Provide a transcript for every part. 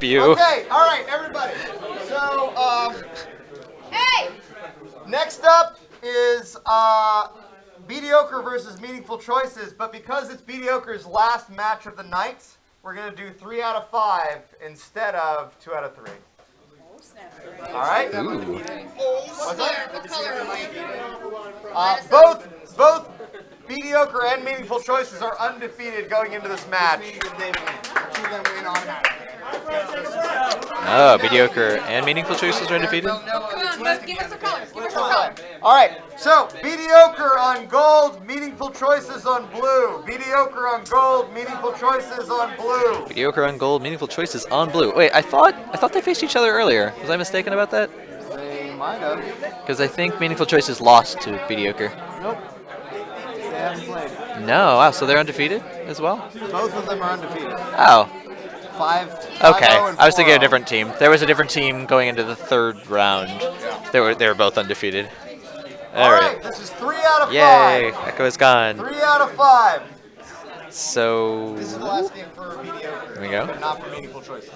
You. Okay, all right, everybody. So, Hey! next up is mediocre versus meaningful choices. But because it's mediocre's last match of the night, we're gonna do 3 out of 5 instead of 2 out of 3. All right. Ooh. What's that? What color am I? Both mediocre and meaningful choices are undefeated going into this match. Oh, mediocre and meaningful choices are undefeated? Come on, Buzz, give us some colors. Give us some colors. All right, so mediocre on gold, meaningful choices on blue. Mediocre on gold, meaningful choices on blue. Mediocre on gold, meaningful choices on blue. Wait, I thought they faced each other earlier. Was I mistaken about that? They might have. Because I think meaningful choices lost to mediocre. Nope. They haven't played. No, wow, so they're undefeated as well? Both of them are undefeated. Oh, 5-0 okay. and I was thinking a 4-0. different team. There was a different team going into the third round. They were both undefeated. All All right, right. this is 3 out of 5. Yay, Echo is gone. 3 out of 5. So This is the last game for mediocre. There we go. But not for meaningful choices.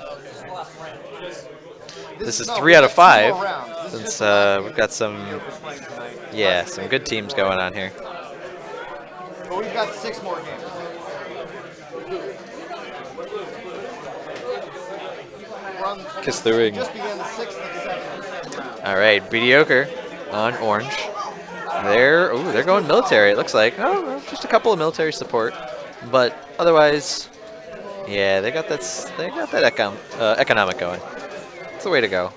This is no, 3 out of we got 2 5. more rounds. This is Since just the last we've got some, yeah, some good teams going on here. But we've got 6 more games. We're on Kiss the ring. just began the 6th and 7th round. All right, mediocre on orange. They're going military. It looks like. Oh, well, just a couple of military support, but otherwise, yeah, they got that. Economic going. It's the way to go.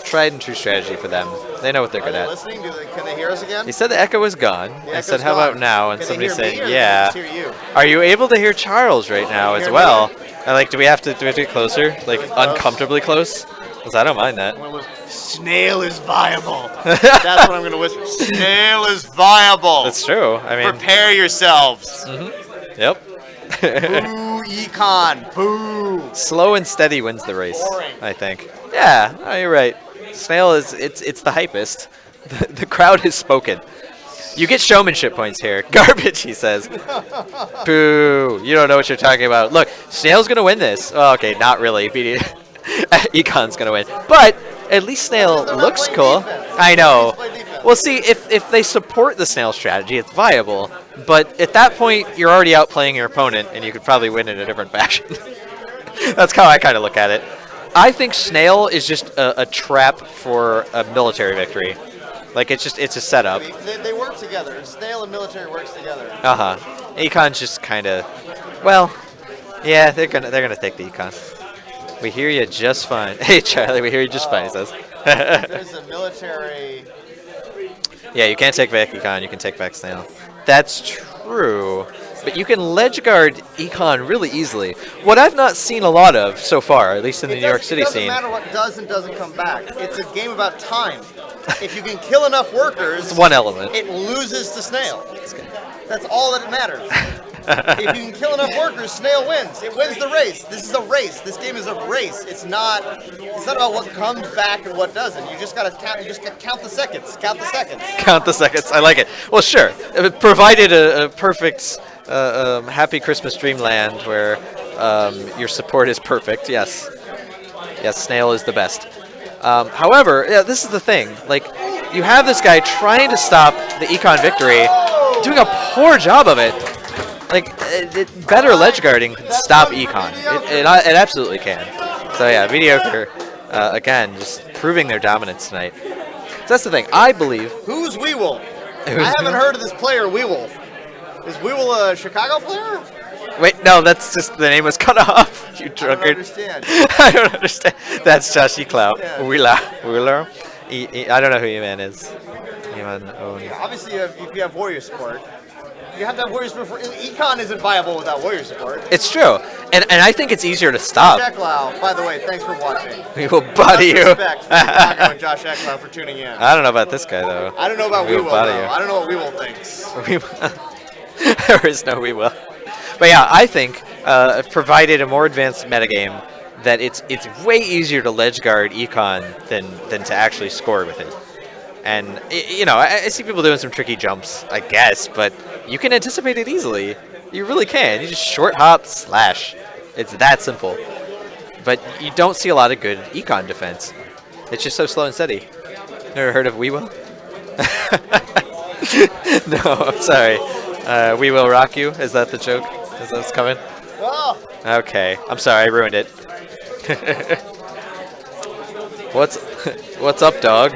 Tried and true strategy for them. They know what they're Are good they at. listening? Can they hear us again? He said the echo was gone. The I echo's said, how gone. about now? And Can somebody they hear said, me or yeah. Can they just hear you? Are you able to hear Charles right now as hear well? me? And like, do we have to get closer? Like, uncomfortably close? Because I don't mind that. I'm gonna whisper, Snail is viable. That's what I'm going to whisper. Snail is viable. That's true. I mean, Prepare yourselves. yep. Boo, Econ. Boo. Slow and steady wins the race, Boring. I think. Yeah, no, you're right. Snail is it's the hypest. The crowd has spoken. You get showmanship points here. Garbage, he says. Boo. You don't know what you're talking about. Look, Snail's going to win this. Oh, okay, not really. Econ's going to win. But at least Snail They're not looks playing cool. defense. I know. They play defense. Well, see, if they support the Snail strategy, it's viable. But at that point, you're already outplaying your opponent, and you could probably win in a different fashion. That's how I kind of look at it. I think Snail is just a trap for a military victory. Like, it's a setup. They work together. Snail and military works together. Uh-huh. Econ's just kind of, well, yeah, they're gonna take the Econ. We hear you just fine. Hey, Charlie, we hear you just fine, he says. There's a military. Yeah, you can't take back Econ, you can take back Snail. That's true. But you can ledge guard Econ really easily. What I've not seen a lot of so far, at least in the New York City scene. It doesn't matter what does and doesn't come back. It's a game about time. If you can kill enough workers, It's one element. it loses to Snail. That's all that matters. If you can kill enough workers, Snail wins. It wins the race. This is a race. This game is a race. It's not about what comes back and what doesn't. You just gotta count. You just gotta count the seconds. Count the seconds. Count the seconds. I like it. Well, sure. Provided a perfect, happy Christmas dreamland where your support is perfect. Yes. Yes, Snail is the best. However, yeah, this is the thing. Like, you have this guy trying to stop the Econ victory, doing a poor job of it. Like, better ledge guarding can stop Econ. It absolutely can. So yeah, mediocre, again, just proving their dominance tonight. So that's the thing. I believe. Who's Weewolf? Who's I haven't Weewolf? heard of this player, Weewolf. Is Weewolf a Chicago player? Wait, no, that's just the name was cut off. You I don't drunkard. understand. I don't understand. That's Josh Clout. Yeah. Wheeler. I don't know who E-Man is. E-Man owns. Obviously, if you have warrior support, you have to have warrior support. Econ isn't viable without warrior support. It's true, and I think it's easier to stop. Josh Eklau, by the way, thanks for watching. We will body you. Respect for talking with Josh Eklau for tuning in. I don't know about this guy though. I don't know about We will Weewolf, body though. you. I don't know what Weewolf thinks. We will. There is no we will. But yeah, I think provided a more advanced metagame, that it's way easier to ledge guard Econ than to actually score with it. And you know, I see people doing some tricky jumps, I guess, but you can anticipate it easily. You really can. You just short hop slash. It's that simple. but you don't see a lot of good econ defense. It's just so slow and steady. Never heard of We Will? No, I'm sorry. We Will Rock You? Is that the joke? Is that what's coming? Oh, Okay, I'm sorry, I ruined it. What's up, dog?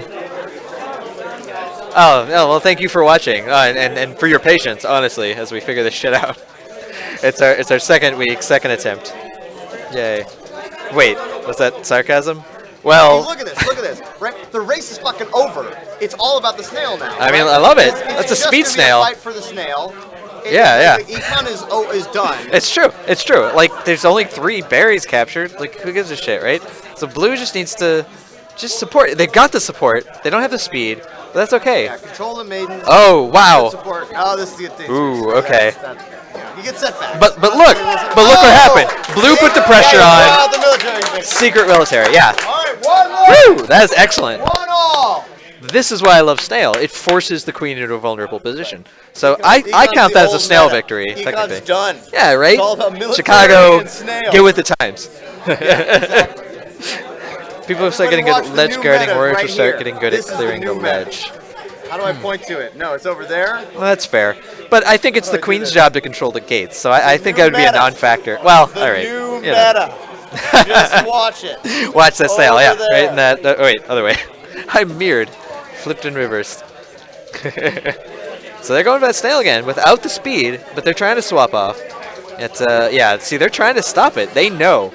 Oh, well, thank you for watching and for your patience, honestly, as we figure this shit out. It's our second week, second attempt. Yay. Wait, was that sarcasm? Well, look at this. Look at this. Right? The race is fucking over. It's all about the snail now. I mean, right? I love it. It's That's a just speed gonna be snail. fight for the snail. Yeah. The econ is done. It's true. It's true. Like, there's only 3 berries captured. Like, who gives a shit, right? So blue just needs to support. They got the support. They don't have the speed, but that's okay. Yeah, control the maidens. Oh, wow. Support. Oh, this is a good thing. Ooh, okay. You get setbacks. But look what happened. Blue put the pressure on. The military victory. Secret military, yeah. All right, 1-1. Woo! That is excellent. 1-all. This is why I love Snail. It forces the queen into a vulnerable position. So I Econ's count the that as a old Snail meta. victory, Econ's technically. done. Yeah, right? It's all about military Chicago, and Snail. get with the times. Exactly. People start getting Everybody good at watch ledge the new guarding, meta warriors right will start here. getting good This at is clearing the the new meta. ledge. How do I point to it? No, it's over there. Well, that's fair. But I think it's How the do I do queen's this? job to control the gates, so I think new that would be a meta. non-factor. Well, The all right. new you know. meta. Just watch it. Watch that Snail, Over yeah. there. Right in that. Oh, wait, other way. I mirrored. Flipped and reversed. So they're going for that Snail again without the speed, but they're trying to swap off. It's yeah, see, they're trying to stop it. They know.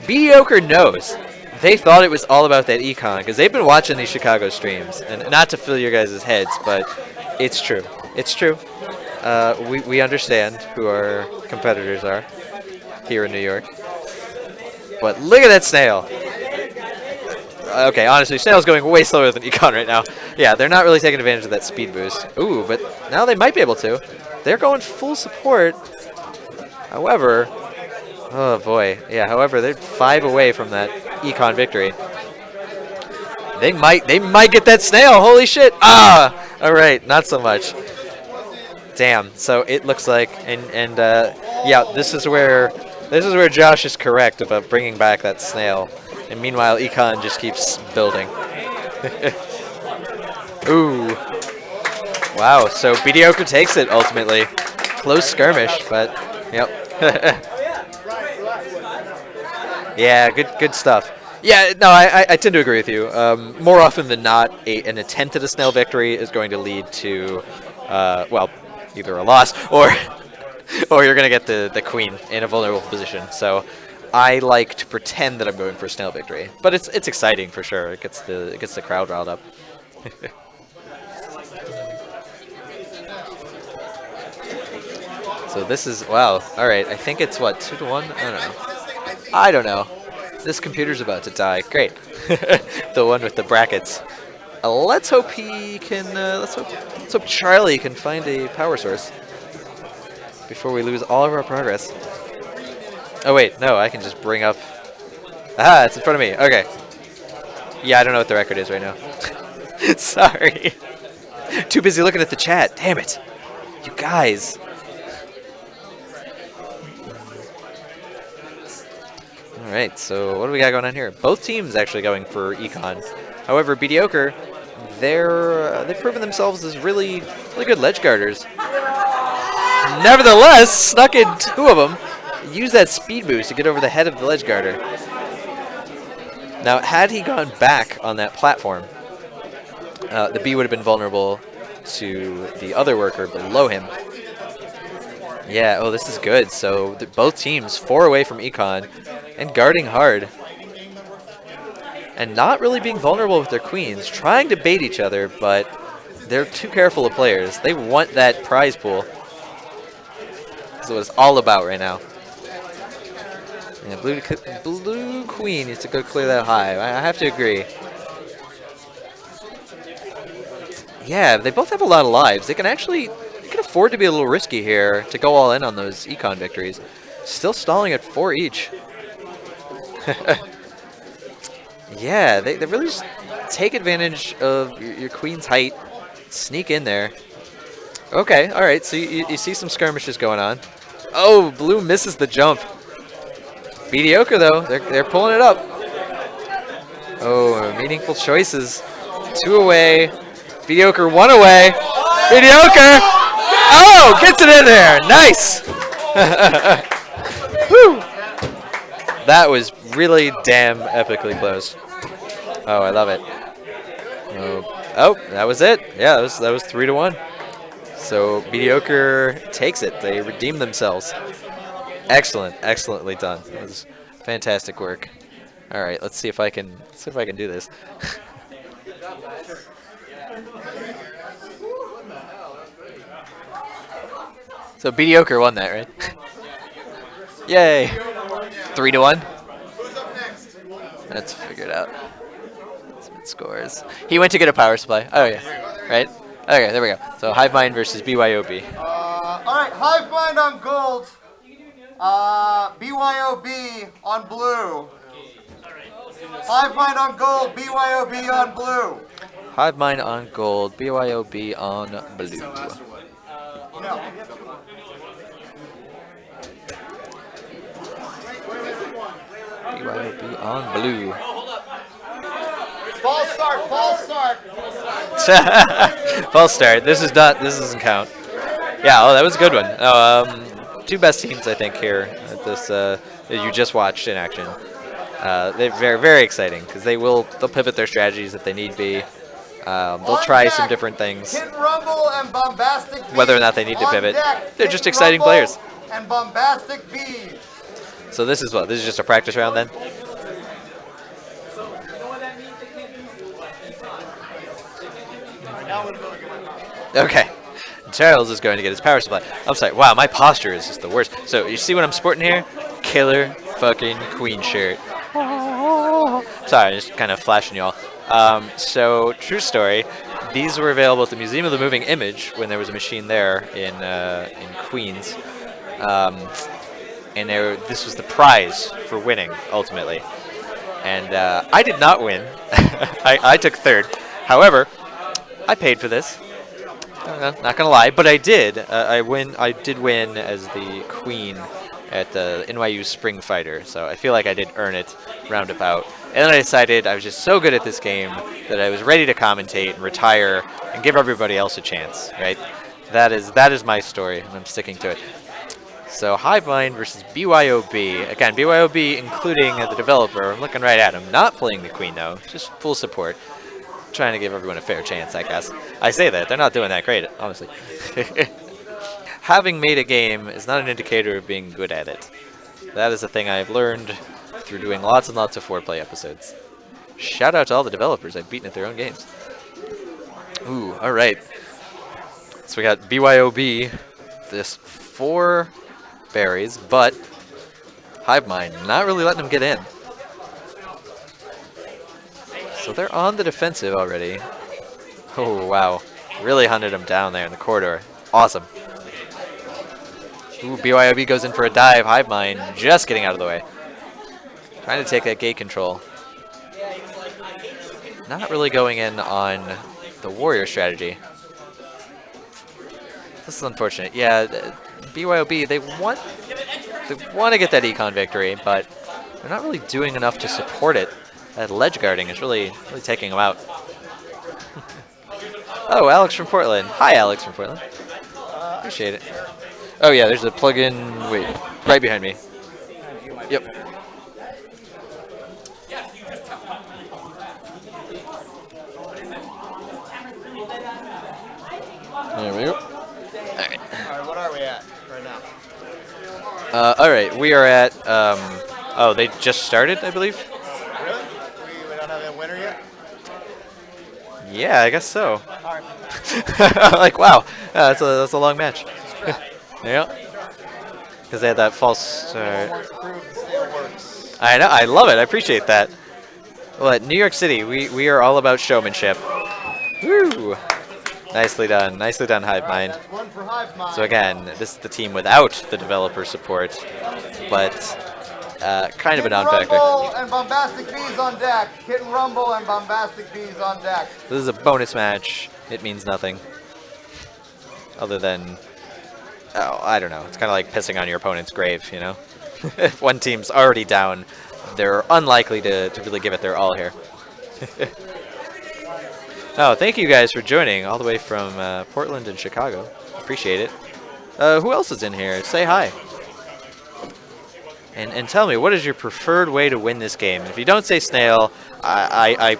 Mediocre knows. They thought it was all about that econ because they've been watching these Chicago streams, and not to fill your guys' heads, but it's true. It's true. We understand who our competitors are here in New York. But look at that Snail. Okay, honestly, Snail's going way slower than Econ right now. Yeah, they're not really taking advantage of that speed boost. Ooh, but now they might be able to. They're going full support. However, oh boy, yeah. However, they're 5 away from that Econ victory. They might get that Snail. Holy shit! Ah, all right, not so much. Damn. So it looks like, and yeah, this is where Josh is correct about bringing back that Snail. And meanwhile, Econ just keeps building. Ooh. Wow, so Mediocre takes it ultimately. Close skirmish, but yep. Yeah, good stuff. Yeah, no, I tend to agree with you. More often than not, an attempt at a Snail victory is going to lead to, well, either a loss or you're going to get the queen in a vulnerable position. So I like to pretend that I'm going for a Snail victory, but it's exciting for sure. It gets the crowd riled up. So this is wow. All right, I think it's what 2-1. I don't know. This computer's about to die. Great. The one with the brackets. Let's hope he can. Let's hope Charlie can find a power source before we lose all of our progress. Oh wait, no, I can just bring up. Ah, it's in front of me. Okay. Yeah, I don't know what the record is right now. Sorry. Too busy looking at the chat. Damn it. You guys. Alright, so what do we got going on here? Both teams actually going for Econ. However, Mediocre, they've proven themselves as really good ledge guarders. Nevertheless, snuck in 2 of them. Use that speed boost to get over the head of the ledge guarder. Now, had he gone back on that platform, the B would have been vulnerable to the other worker below him. Yeah, oh, this is good. So both teams 4 away from Econ and guarding hard. And not really being vulnerable with their queens, trying to bait each other, but they're too careful of players. They want that prize pool. That's what it's all about right now. Yeah, blue queen needs to go clear that hive. I have to agree. Yeah, they both have a lot of lives. They can afford to be a little risky here to go all in on those Econ victories. Still stalling at 4 each. Yeah, they really just take advantage of your queen's height, sneak in there. Okay, all right, so you see some skirmishes going on. Oh, blue misses the jump. Mediocre though, they're pulling it up. Oh, meaningful choices. 2 away. Mediocre 1 away. Mediocre. Oh, gets it in there. Nice. Whew. That was really damn epically close. Oh, I love it. Oh, that was it. Yeah, that was 3-1. So Mediocre takes it. They redeem themselves. Excellent, excellently done. It was fantastic work. All right, let's see if I can do this. So Mediocre won that, right? Yay! 3-1. Let's figure it out. Scores. He went to get a power supply. Oh yeah, right. Okay, there we go. So Hive Mind versus BYOB. All right, Hive Mind on gold. BYOB on blue. Hive Mind on gold. BYOB on blue. Hive Mind on gold. BYOB on blue. No. BYOB on blue. False start. False start. False start. This doesn't count. Yeah. Oh, that was a good one. 2 best teams I think here at this that you just watched in action. They're very, very exciting because they'll pivot their strategies if they need be. They'll try some different things. Kitten Rumble and Bombastic Bees. Whether or not they need to pivot, deck. they're just exciting players. And Bombastic Bees. So this is what? This is just a practice round then? Okay. Charles is going to get his power supply. I'm sorry. Wow, my posture is just the worst. So you see what I'm sporting here? Killer fucking Queen shirt. Sorry, just kind of flashing y'all. So true story. These were available at the Museum of the Moving Image when there was a machine there in Queens. And this was the prize for winning ultimately. And I did not win. I took 3rd. However, I paid for this. Not gonna lie, but I did. I did win as the queen at the NYU Spring Fighter, so I feel like I did earn it roundabout. And then I decided I was just so good at this game that I was ready to commentate and retire and give everybody else a chance. Right? That is my story, and I'm sticking to it. So Hive Mind versus BYOB. Again, BYOB including the developer. I'm looking right at him. Not playing the queen though, just full support. Trying to give everyone a fair chance, I guess. I say that, they're not doing that great, honestly. Having made a game is not an indicator of being good at it. That is a thing I've learned through doing lots and lots of 4Play episodes. Shout out to all the developers I've beaten at their own games. Ooh, alright. So we got BYOB, this 4 berries, but Hive Mind not really letting them get in. So they're on the defensive already. Oh, wow. Really hunted him down there in the corridor. Awesome. Ooh, BYOB goes in for a dive. Hive Mind just getting out of the way. Trying to take that gate control. Not really going in on the warrior strategy. This is unfortunate. Yeah, BYOB, they want to get that econ victory, but they're not really doing enough to support it. That ledge guarding is really taking them out. Oh, Alex from Portland. Hi, Alex from Portland. Appreciate it. Oh yeah, there's a plug-in. Wait, right behind me. Yep. There we go. All right. What are we at right now? All right, we are at. Oh, they just started, I believe. Really? We don't have a winner yet? Yeah, I guess so. All right. Like, wow, that's a long match. Yeah. Because they had that false start. I know, I love it. I appreciate that. Well, at New York City, we are all about showmanship. Woo! Nicely done, Hive Mind. One for Hive Mind. So again, this is the team without the developer support, but kind of a non-factor. Rumble and Bombastic Bees on deck. Kitten Rumble and Bombastic Bees on deck. This is a bonus match. It means nothing. Other than, oh, I don't know. It's kind of like pissing on your opponent's grave, you know? If one team's already down, they're unlikely to really give it their all here. Oh, thank you guys for joining all the way from Portland and Chicago. Appreciate it. Who else is in here? Say hi. And tell me, what is your preferred way to win this game? If you don't say Snail, I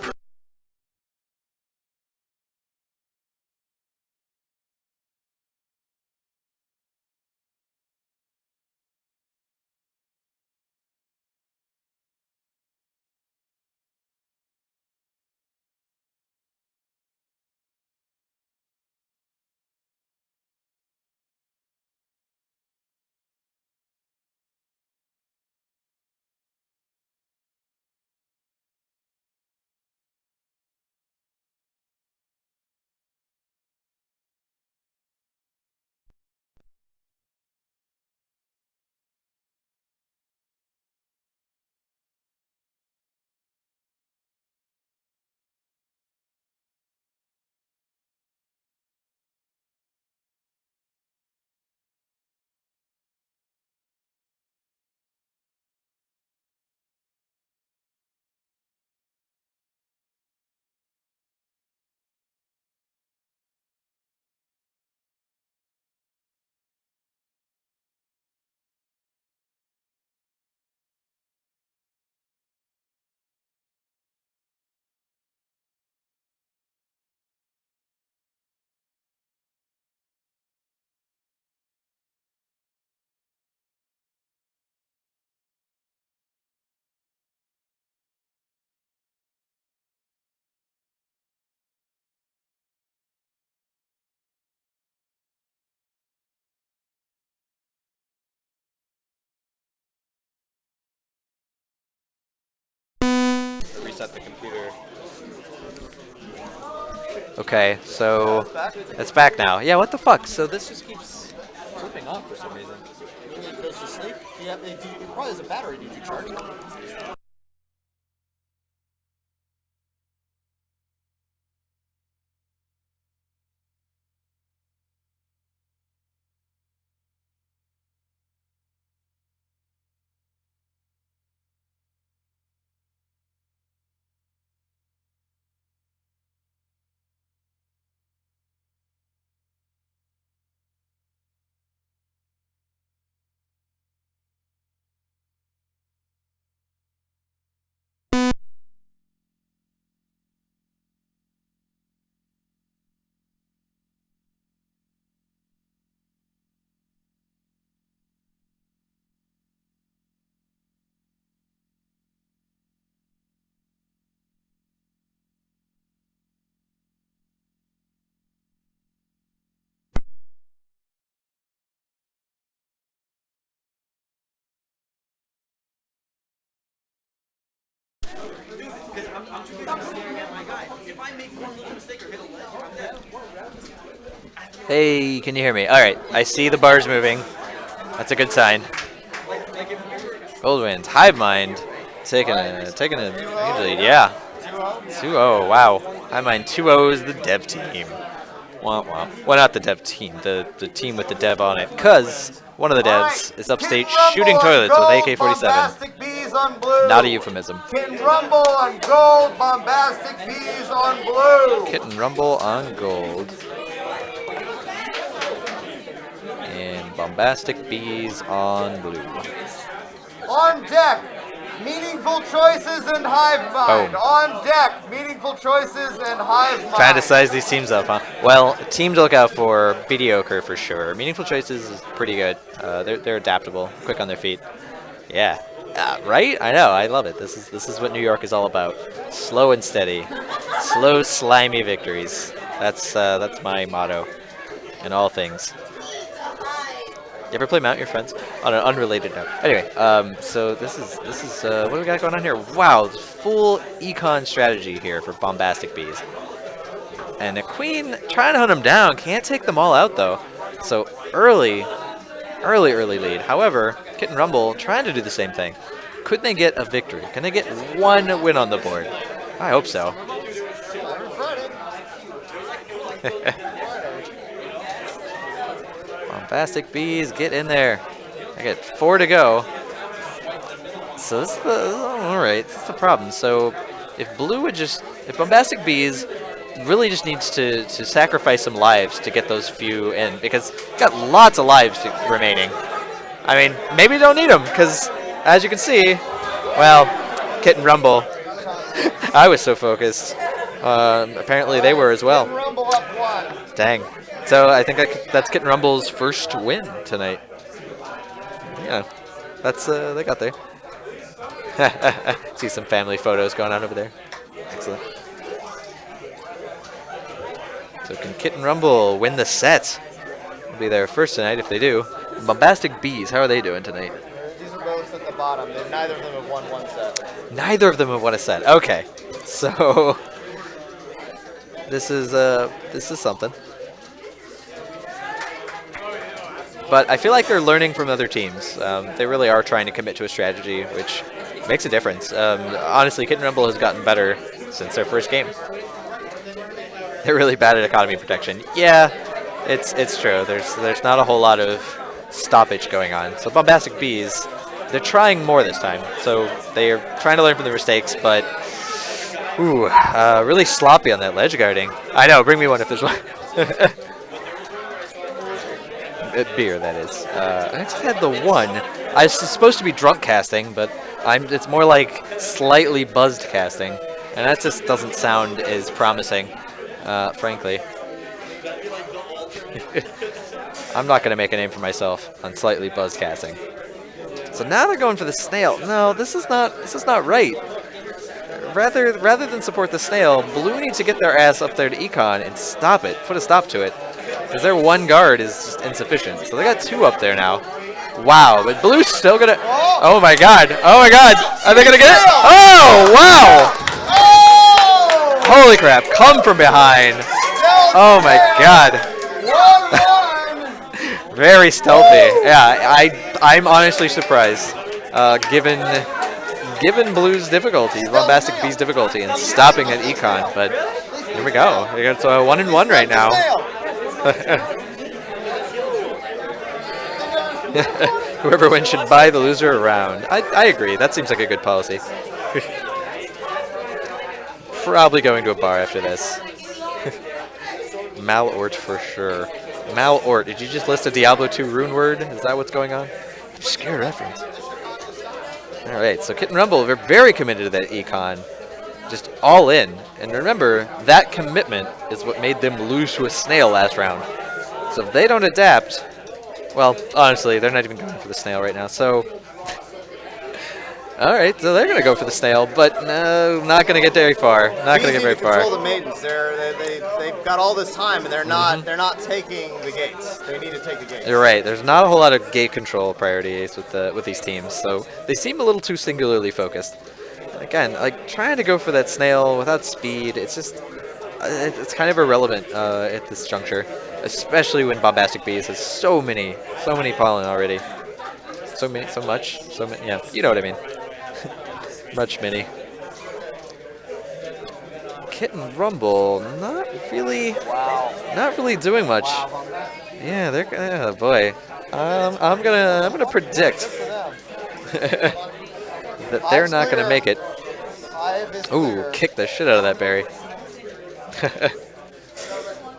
reset the computer. Okay, so it's back now. Yeah, what the fuck? So this just keeps flipping off for some reason. When it goes to sleep, it probably has a battery. Did you charge it? Hey, can you hear me? All right, I see the bars moving. That's a good sign. Goldwinds, Hive Mind, taking a huge lead. Yeah, 2-0. Wow, Hive Mind 2-0 is the dev team. Wow, wow. Well, not the dev team, the team with the dev on it, cause one of the devs is upstate shooting toilets with AK-47. Bombastic bees on blue. Not a euphemism. Kitten Rumble on gold. Bombastic bees on blue. Kitten Rumble on gold. And Bombastic Bees on blue. On deck, meaningful choices and hive mind. Boom. On deck, meaningful choices and hive mind. Trying to size these teams up, huh? Well, team to look out for, mediocre for sure. Meaningful Choices is pretty good. They're adaptable, quick on their feet. Yeah. Right? I know. I love it. This is what New York is all about. Slow and steady. Slow, slimy victories. That's my motto in all things. You ever play Mount Your Friends? On an unrelated note. Anyway, so this is what do we got going on here? Wow, full econ strategy here for Bombastic Bees. And the Queen trying to hunt them down, can't take them all out though. So early lead. However, Kitten Rumble trying to do the same thing. Could they get a victory? Can they get one win on the board? I hope so. Bombastic Bees, get in there. I get 4 to go. So this is the all right. That's the problem. So if Blue would if Bombastic Bees really just needs to sacrifice some lives to get those few in, because he's got lots of lives remaining. I mean, maybe you don't need them, because as you can see, well, Kit and Rumble. I was so focused. Apparently they were as well. Rumble up one. Dang. So I think that's Kit and Rumble's first win tonight. Yeah, that's they got there. See some family photos going on over there. Excellent. So can Kit and Rumble win the set? It'll be their first tonight if they do. Bombastic Bees, how are they doing tonight? These are both at the bottom. Neither of them have won one set. Neither of them have won a set. Okay, so this is something. But I feel like they're learning from other teams. They really are trying to commit to a strategy, which makes a difference. Honestly, Kit and Rumble has gotten better since their first game. They're really bad at economy protection. Yeah, it's true. There's not a whole lot of stoppage going on. So Bombastic Bees, they're trying more this time. So they are trying to learn from their mistakes, but ooh, really sloppy on that ledge guarding. I know, bring me one if there's one. Beer, that is. I just had the one. I was supposed to be drunk casting, but it's more like slightly buzzed casting, and that just doesn't sound as promising, frankly. I'm not going to make a name for myself on slightly buzzed casting. So now they're going for the snail. No, this is not right. Rather than support the snail, Blue needs to get their ass up there to Econ and stop it. Put a stop to it. Because their one guard is just insufficient. So they got two up there now. Wow, but Blue's still gonna... Oh my god. Oh my god. Are they gonna get it? Oh, wow. Holy crap. Come from behind. Oh my god. Very stealthy. Yeah, I'm honestly surprised. Given Blue's difficulty, Bombastic Bee's difficulty, and stopping at Econ. But here we go. It's a 1-1 right now. Whoever wins should buy the loser around. I agree. That seems like a good policy. Probably going to a bar after this. Malort for sure. Malort. Did you just list a Diablo 2 rune word? Is that what's going on? Obscure reference. Alright, so Kit and Rumble, they're very committed to that Econ. Just all in. And remember, that commitment is what made them lose to a snail last round. So if they don't adapt, well, honestly, they're not even going for the snail right now. So, alright, so they're going to go for the snail, but no, not going to get very far. Not going to get very far. Control the maidens. They've got all this time, and they're not taking the gates. They need to take the gates. You're right. There's not a whole lot of gate control priorities with these teams, so they seem a little too singularly focused. Again, like trying to go for that snail without speed, it's just it's kind of irrelevant at this juncture, especially when Bombastic Bees has so many pollen already. So many, yeah, you know what I mean. Much many. Kit and Rumble, not really doing much. Yeah, they're oh boy. I'm gonna predict that they're not gonna make it. Ooh, kick the shit out of that berry.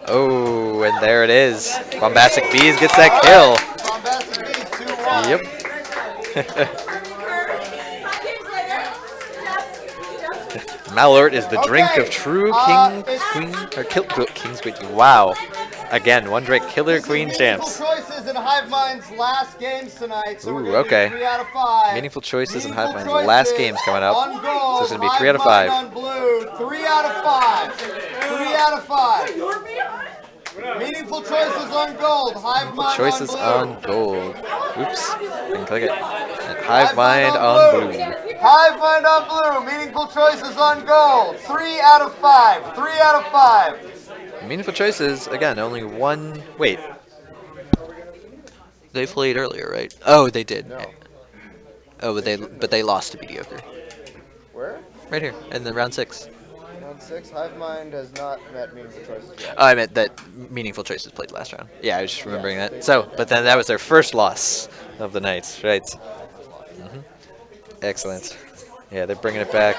Oh, and there it is. Bombastic Bees gets that kill. Bombastic Bees 2-1. Yep. Malort is the drink of true king's queen. Wow. Again, one drink killer queen champs. Choices in Hive Mind's last games tonight. So ooh, okay. 3 out of 5. Meaningful choices in Hive Mind's last games coming up. So it's going to be 3 out of 5. On blue, 3 out of 5. 3 out of 5. Meaningful choices on gold. Hive Mind choices on gold. Oops. Didn't click it. And Hive Mind on blue. Hive Mind on blue. Meaningful choices on gold. 3 out of 5. 3 out of 5. Meaningful choices, again, only one. Wait. They played earlier, right? Oh, they did. No. Oh, but they lost to Mediocre. Where? Right here, in the round 6. Round 6. Hive Mind has not met meaningful choices yet. Oh, I meant that Meaningful Choices played last round. Yeah, I was just remembering that. So, but then that was their first loss of the night, right? Excellent. Yeah, they're bringing it back.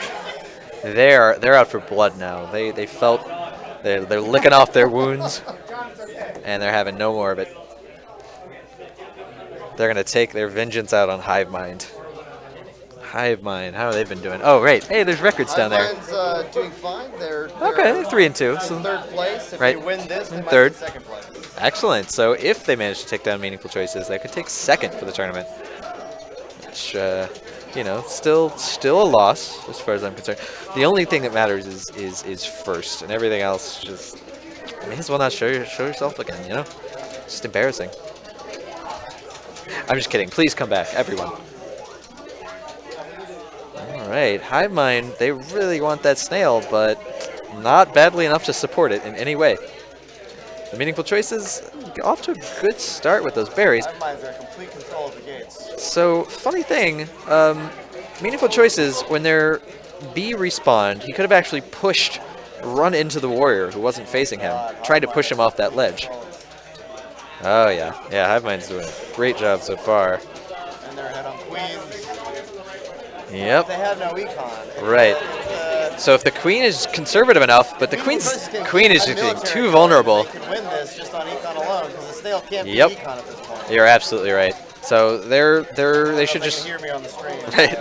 They're out for blood now. They felt they're licking off their wounds, and they're having no more of it. They're gonna take their vengeance out on Hive Mind. Hive Mind, how have they been doing? Oh, right. Hey, there's records down there. Mind's doing fine. They're Okay, they're 3 and 2. in So third place. If right. they win this, they In might third. be second place. excellent. So if they manage to take down Meaningful Choices, they could take second for the tournament. Which, you know, still a loss as far as I'm concerned. The only thing that matters is first, and everything else just may as well not show yourself again. You know, just embarrassing. I'm just kidding. Please come back, everyone. All right, Hive Mind. They really want that snail, but not badly enough to support it in any way. The Meaningful Choices off to a good start with those berries. Hive Minds are in complete control of the gates. So, funny thing, Meaningful Choices, when their B respawned, he could have actually run into the warrior who wasn't facing him, tried to push him off that ledge. Oh, yeah. Yeah, Hive Mind's doing a great job so far. And they're ahead on Queens. Yep. They have no econ. Right. So if the queen is conservative enough, but the queen is just getting too vulnerable. They could win this just on econ alone, because the snail can't Yep. beat econ at this point. You're absolutely right. So they should They just can hear me on the stream. Right.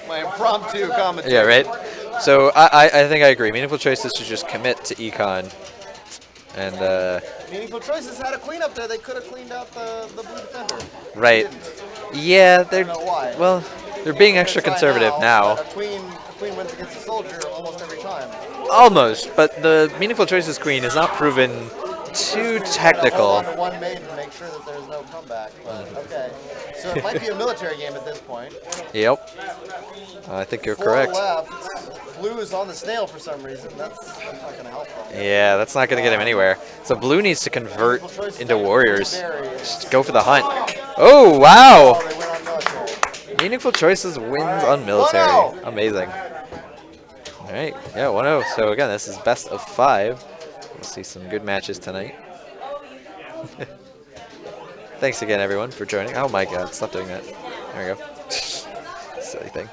My impromptu commentary. yeah, right. So I think I agree. Meaningful Choices should just commit to econ, and Meaningful Choices had a queen up there. They could have cleaned out the blue defender. right. They didn't. Yeah, I they're don't know why. well, they're being extra Try conservative now. but a queen wins against a soldier almost every time. Almost, but the Meaningful Choices queen is not proven too technical. Hold on to one maiden to make sure that there's no comeback. But okay, so it might be a military game at this point. Yep. I think you're 4 correct. left. Blue is on the snail for some reason. That's not going to help them. Yeah, that's not going to get him anywhere. So blue needs to convert into warriors. Just go for the hunt. Oh, wow! Oh, they went on military. Meaningful Choices wins on military. 1-0. Amazing. All right, yeah, 1-0. So again, this is best of 5. We'll see some good matches tonight. Thanks again, everyone, for joining. Oh my God, stop doing that. There we go. Silly thing.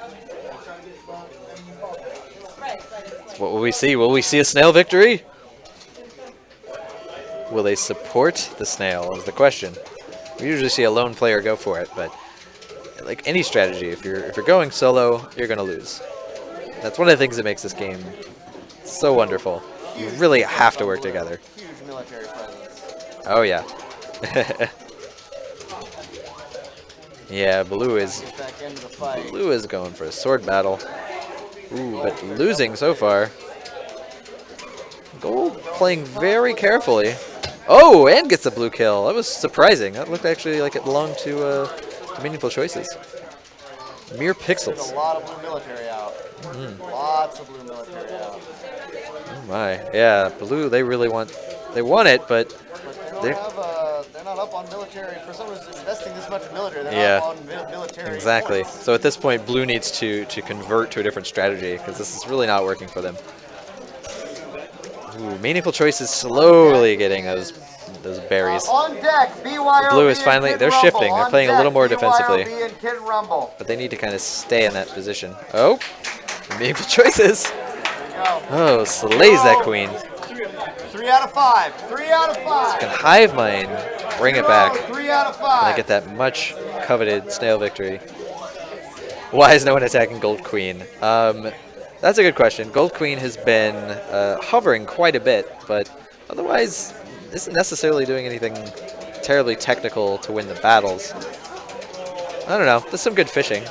So what will we see? Will we see a snail victory? Will they support the snail is the question. We usually see a lone player go for it, but like any strategy, if you're going solo, you're gonna lose. That's one of the things that makes this game so wonderful. You really have to work together. Huge military presence. Oh yeah. Yeah, blue is Back into the fight. going for a sword battle. Ooh, but losing so far. Gold playing very carefully. Oh, and gets a blue kill. That was surprising. That looked actually like it belonged to Meaningful Choices. Mere There's pixels. a lot of blue military out. Lots of blue military out. Oh my. Yeah, blue, they really want it, but But they don't have, they're not up on military. For someone who's investing this much in military, they're Yeah. not on military. exactly. points. So at this point, blue needs to convert to a different strategy because this is really not working for them. Ooh, Meaningful Choices slowly getting those berries. On deck, BYOB Blue is and finally- Kid they're Rumble. shifting. They're On playing a deck, little more defensively. BYOB and Kid Rumble. But they need to kind of stay in that position. Oh, Meaningful Choices. There you go. Oh, slays that queen. 3 out of 5. 3 out of 5. Can Hive Mind bring it back? 3 out of And I 5. get that much coveted snail victory. Why is no one attacking Gold Queen? That's a good question. Gold Queen has been hovering quite a bit, but otherwise isn't necessarily doing anything terribly technical to win the battles. I don't know. There's some good fishing,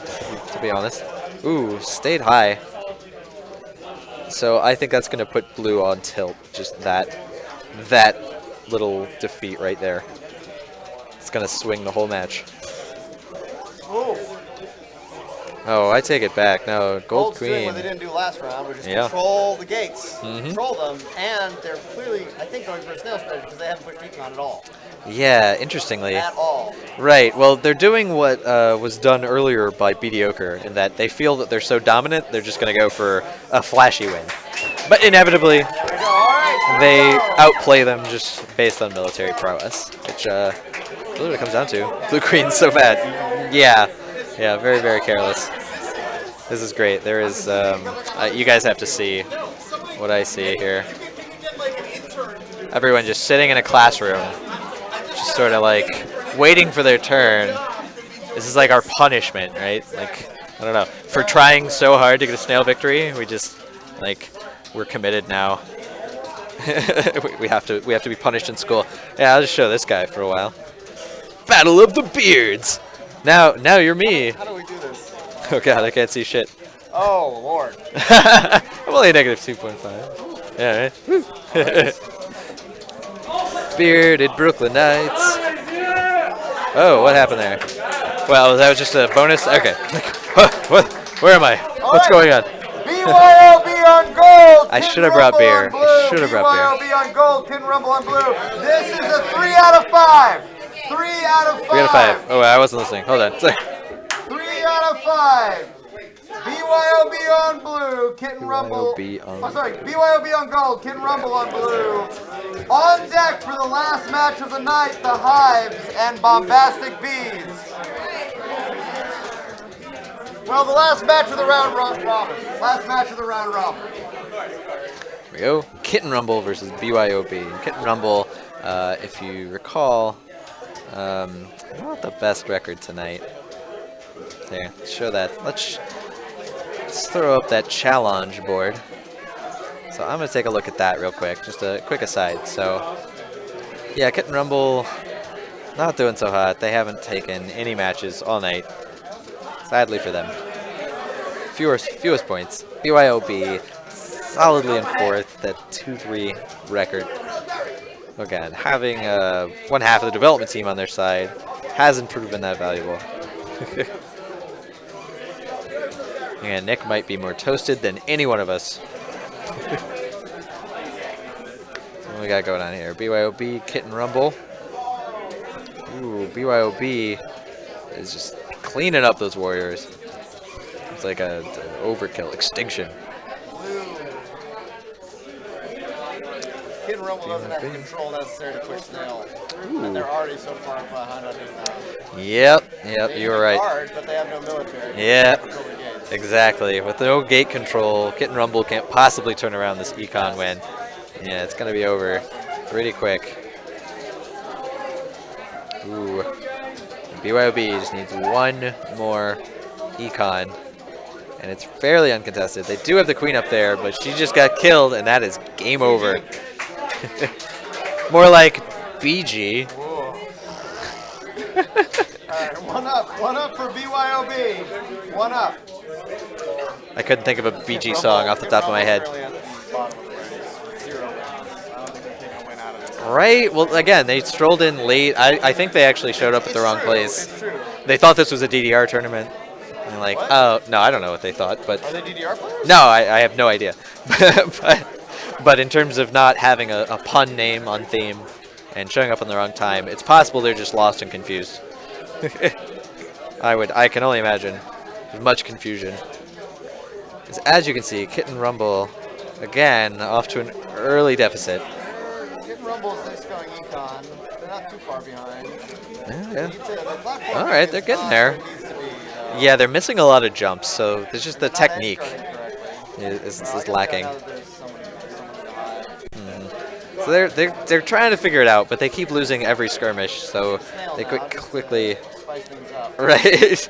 to be honest. Ooh, stayed high. So I think that's going to put blue on tilt. Just that little defeat right there. It's going to swing the whole match. Ooh. Oh, I take it back. No, Gold Gold's doing Queen. what they didn't do last round, which is Yeah. control the gates. Mhm. Control them, and they're clearly, I think, going for a snail strategy because they haven't pushed econ at all. Yeah, interestingly. At all. Right. Well, they're doing what was done earlier by Mediocre in that they feel that they're so dominant, they're just going to go for a flashy win. But inevitably, There we go. All right. they here we go. outplay them just based on military prowess, which really what it comes down to. Blue Queen's so bad. Yeah. Yeah, very, very careless. This is great. There is, you guys have to see what I see here. Everyone just sitting in a classroom, just sort of like waiting for their turn. This is like our punishment, right? Like, I don't know, for trying so hard to get a snail victory. We just, like, we're committed now. we have to be punished in school. Yeah, I'll just show this guy for a while. Battle of the Beards. Now you're me. How do we do this? Oh god, I can't see shit. Oh, Lord. I'm only negative 2.5. Yeah, right? Bearded Brooklynites. Oh, what happened there? Well, that was just a bonus? Okay. What? Where am I? What's going on? BYOB on gold! I Kid should have brought Rumble beer. on blue. I should have brought beer. BYOB on gold, Kid Rumble on blue. This is a 3 out of 5. 3 out of 5. 3 out of 5. Oh, I wasn't listening. Hold on. 3 out of 5. BYOB on blue, Kitten Rumble. BYOB on gold, Kitten Rumble on blue. On deck for the last match of the night, the Hives and Bombastic Bees. Well, the last match of the round robin. Last match of the round robin. Here we go. Kitten Rumble versus BYOB. Kitten Rumble, if you recall, not the best record tonight. There, let's show that. Let's throw up that challenge board. So I'm going to take a look at that real quick. Just a quick aside. So, yeah, Kitten Rumble not doing so hot. They haven't taken any matches all night. Sadly for them. Fewest points. BYOB solidly in fourth, that 2-3 record. Again, having one half of the development team on their side hasn't proven that valuable. And Nick might be more toasted than any one of us. What we got going on here? BYOB, Kitten Rumble. Ooh, BYOB is just cleaning up those warriors. It's like an overkill, extinction. Kitten Rumble doesn't have the control necessary to push Snail. And they're already so far behind on Yep, you were right. Hard, but they have no military. Yeah, exactly. With no gate control, Kitten Rumble can't possibly turn around this econ win. Yeah, it's going to be over pretty quick. Ooh. BYOB just needs one more econ, and it's fairly uncontested. They do have the queen up there, but she just got killed, and that is game over. More like BG. Alright, one up for BYOB. One up. I couldn't think of a BG song off the top of my head. Right? Well, again, they strolled in late. I think they actually showed up at the wrong place. They thought this was a DDR tournament. And like, oh, no, I don't know what they thought. But are they DDR players? No, I have no idea. but in terms of not having a pun name on theme and showing up on the wrong time, it's possible they're just lost and confused. I can only imagine. There's much confusion. As you can see, Kitten Rumble, again, off to an early deficit. Kitten Rumble's nice going econ. They're not too far behind. Yeah. All right, they're getting there. Yeah, they're missing a lot of jumps, so there's just the technique is lacking. So they're trying to figure it out, but they keep losing every skirmish, so they quickly. Right.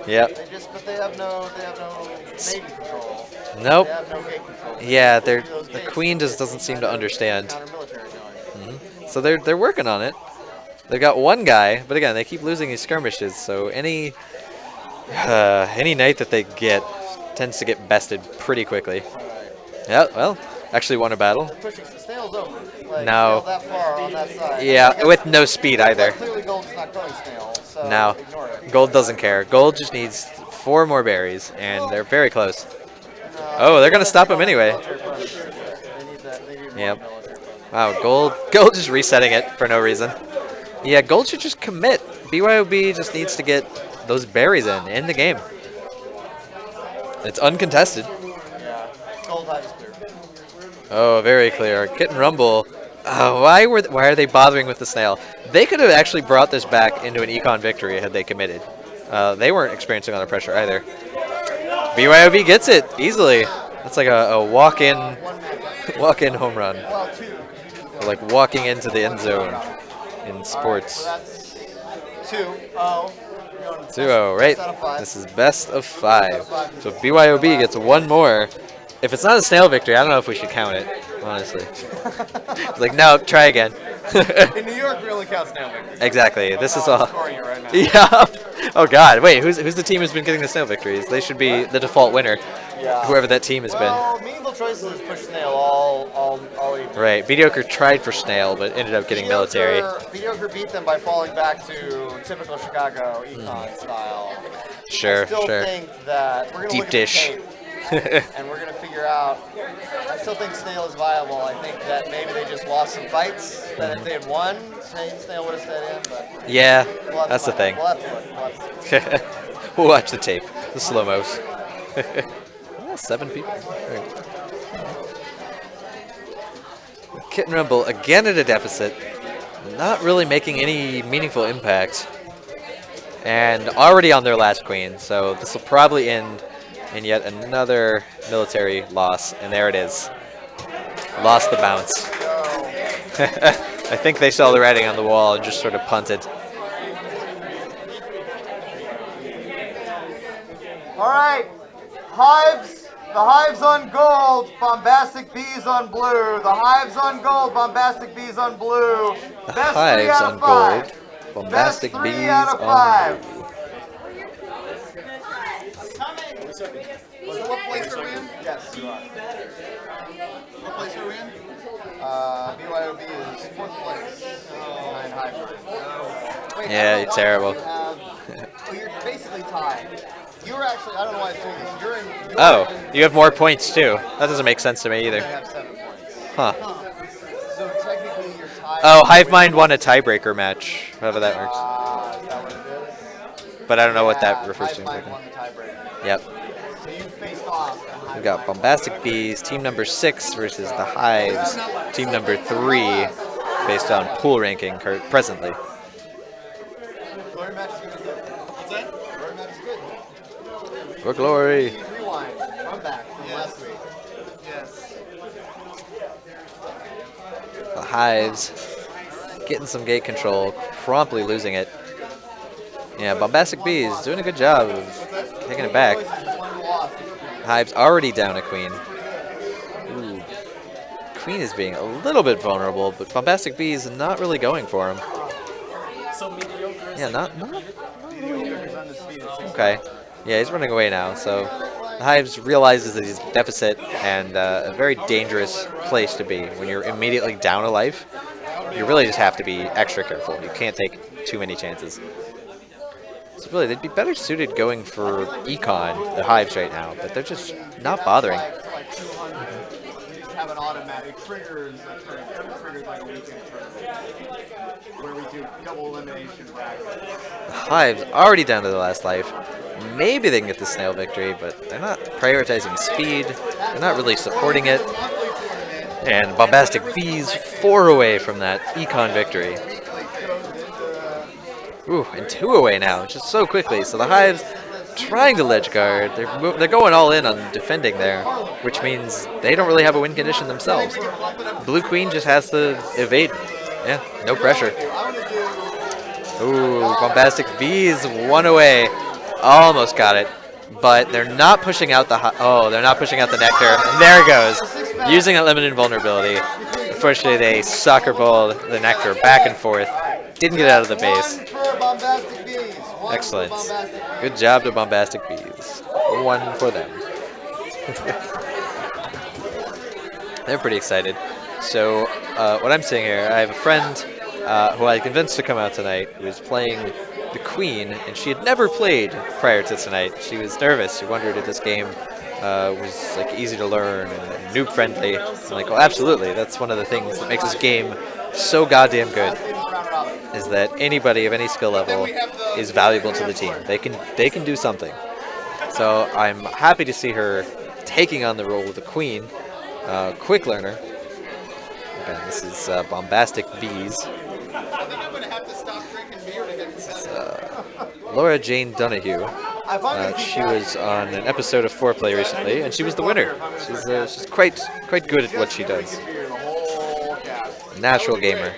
Yep. But they have no maiden control. Nope. They have no gate control. Yeah, the queen just doesn't seem to understand. So they're working on it. They've got one guy, but again, they keep losing these skirmishes, so any knight that they get tends to get bested pretty quickly. Yeah, well, actually won a battle. Snail's over. Like, No. that far on that side. Yeah, with no speed either. Clearly Gold's not going Snail, so No, ignore it. Gold doesn't care. Gold just needs 4 more berries, and they're very close. Oh, they're going to stop him anyway. Yep. Wow, Gold just resetting it for no reason. Yeah, Gold should just commit. BYOB just needs to get those berries in the game. It's uncontested. Yeah, Gold Hive is clear. Oh, very clear. Kitten Rumble. Why are they bothering with the snail? They could have actually brought this back into an econ victory had they committed. They weren't experiencing a lot of pressure either. BYOB gets it easily. That's like a walk-in, One matchup. walk-in home run. Well, two. Or like walking into the end zone in All right, sports. so that's 2-0. 2-0, right? Best out of 5. This is best of 5. Best of 5. So if BYOB gets one more. If it's not a snail victory, I don't know if we should count it, honestly. It's like, no, try again. In New York, we only count snail victories. Exactly. This is I'm all. scoring it right now. Yeah. Oh God. Wait. Who's the team who's been getting the snail victories? They should be the default winner. Yeah. Whoever that team has Well, Meaningful Choices has pushed snail all evening. been. Right. Mediocre tried for snail, but ended up getting military. Mediocre beat them by falling back to typical Chicago econ style. Sure. I still Sure. think that we're gonna Deep look dish. at the tape and we're gonna figure out. I still think snail is viable. I think that maybe they just lost some fights. That if they had won, snail would have stayed in. But Yeah. we'll have That's to the find thing. out. We'll have to look. We'll watch the tape. The slow mos. 7 people. Alright. Kitten Rumble again at a deficit. Not really making any meaningful impact. And already on their last queen, so this will probably end in yet another military loss. And there it is. Lost the bounce. I think they saw the writing on the wall and just sort of punted. All right, Hives. The Hives on gold, Bombastic Bees on blue. The Hives on gold, Bombastic Bees on blue. The Best 3 Hives out on of 5. gold. Bombastic Best 3 Bees out of on 5. blue. What place are we in? Yes, you are. What place are we in? BYOB is 4th place. Behind Hive. Wait, Yeah, I don't know you're why terrible. you have- you're basically tied. You were actually, I don't know why it's doing this. You're in. Oh, you have more points too. That doesn't make sense to me I either. have 7 points. Huh. So technically you're tied. Oh, Hive Mind won a tiebreaker match, however that works. Is that what it is? But I don't know what that Yeah, refers Hive to. Mind won the tiebreaker. Yep. So you faced off. and We Hive got Mind- Bombastic Bees, team number 6 versus the Hives, team number 3, based on pool ranking presently. Glory match is gonna be good. What's that? Glory match is good. For glory. Rewind. Run back from last week. Yes. The Hives getting some gate control, promptly losing it. Yeah, Bombastic Bees doing a good job of taking it back. Hives already down a queen. Ooh. Queen is being a little bit vulnerable, but Bombastic Bees not really going for him. Yeah, not okay. Yeah, he's running away now, so the Hives realizes that he's deficit and a very dangerous place to be. When you're immediately down a life, you really just have to be extra careful. You can't take too many chances. So really, they'd be better suited going for Econ, the Hives right now, but they're just not bothering. Like 200. We just have an automatic triggers a tournament. Triggers like a weekend tournament where we do double elimination brackets. The Hives already down to the last life. Maybe they can get the snail victory, but they're not prioritizing speed. They're not really supporting it. And Bombastic Bees 4 away from that Econ victory. Ooh, and 2 away now, just so quickly. So the Hives trying to ledge guard. They're going all in on defending there, which means they don't really have a win condition themselves. Blue Queen just has to evade. Yeah, no pressure. Ooh, Bombastic Bees 1 away. Almost got it, but they're not pushing out the they're not pushing out the nectar. And there it goes, using that limited vulnerability. Unfortunately, they soccer balled the nectar back and forth. Didn't get out of the base. Excellent. Good job to Bombastic Bees. 1 for them. They're pretty excited. So what I'm seeing here, I have a friend who I convinced to come out tonight, who is playing the Queen, and she had never played prior to tonight. She was nervous. She wondered if this game was like easy to learn and noob friendly. I'm like, well, absolutely. That's one of the things that makes this game so goddamn good, is that anybody of any skill level is valuable to the team. They can do something. So I'm happy to see her taking on the role of the Queen. Quick learner. Again, this is Bombastic Bees. I think I'm gonna have to stop drinking beer to get this. Laura Jane Donahue. She was on an episode of Foreplay recently, and she was the winner. She's quite good at what she does. Natural gamer.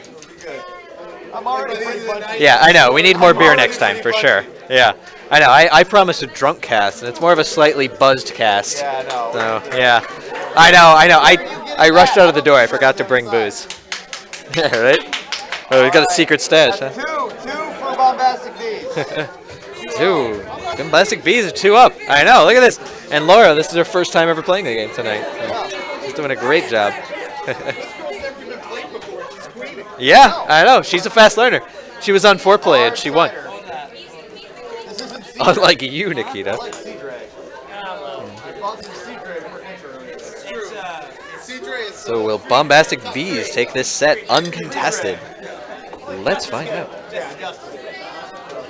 I'm already pretty bunchy. Yeah, I know. We need more beer next time for sure. Yeah, I know. I promised a drunk cast, and it's more of a slightly buzzed cast. Yeah, I know. So yeah, I know. I rushed out of the door. I forgot to bring booze. Yeah, right. Oh, we got a secret stash, huh? Two for Bombastic Bees. 2. Bombastic Bees are 2 up. I know. Look at this. And Laura, this is her first time ever playing the game tonight. She's doing a great job. Yeah, I know. She's a fast learner. She was on Foreplay and she won. Unlike you, Nikita. So will Bombastic Bees take this set uncontested? Let's find out.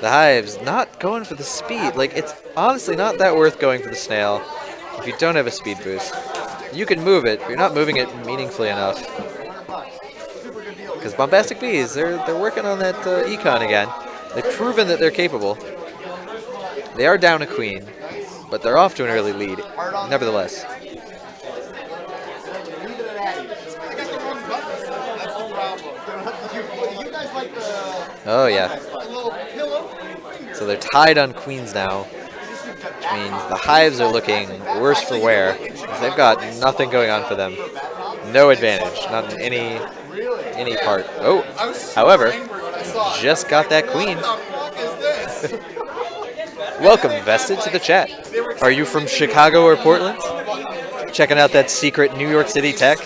The Hive's not going for the speed. Like, it's honestly not that worth going for the snail if you don't have a speed boost. You can move it, but you're not moving it meaningfully enough. Because Bombastic Bees, they're working on that econ again. They've proven that they're capable. They are down a queen, but they're off to an early lead, nevertheless. Oh yeah. So they're tied on queens now, which means the Hives are looking worse for wear. They've got nothing going on for them. No advantage, not in any part. Oh, however, just got that queen. Welcome, Vested, to the chat. Are you from Chicago or Portland? Checking out that secret New York City tech?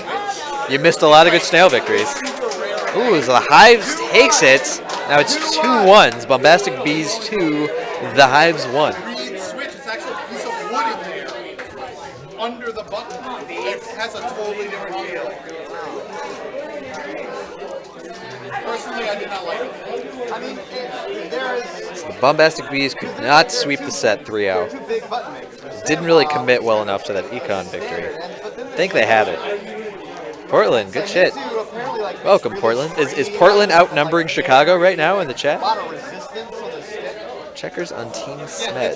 You missed a lot of good snail victories. Ooh, so the Hives takes it. Now it's 2-1s. Bombastic Bees 2, the Hives 1. Switch, it's actually a piece of wood in there. Under the button. It has a totally different feel. Personally, I did not like it. I mean, there is The Bombastic Bees could not sweep the set 3-0. two big button makers. Didn't really commit well enough to that econ victory. I think they have it. Portland, good shit. Welcome, Portland. Is Portland outnumbering Chicago right now in the chat? A lot of resistance on the stick. Checkers on Team Smed.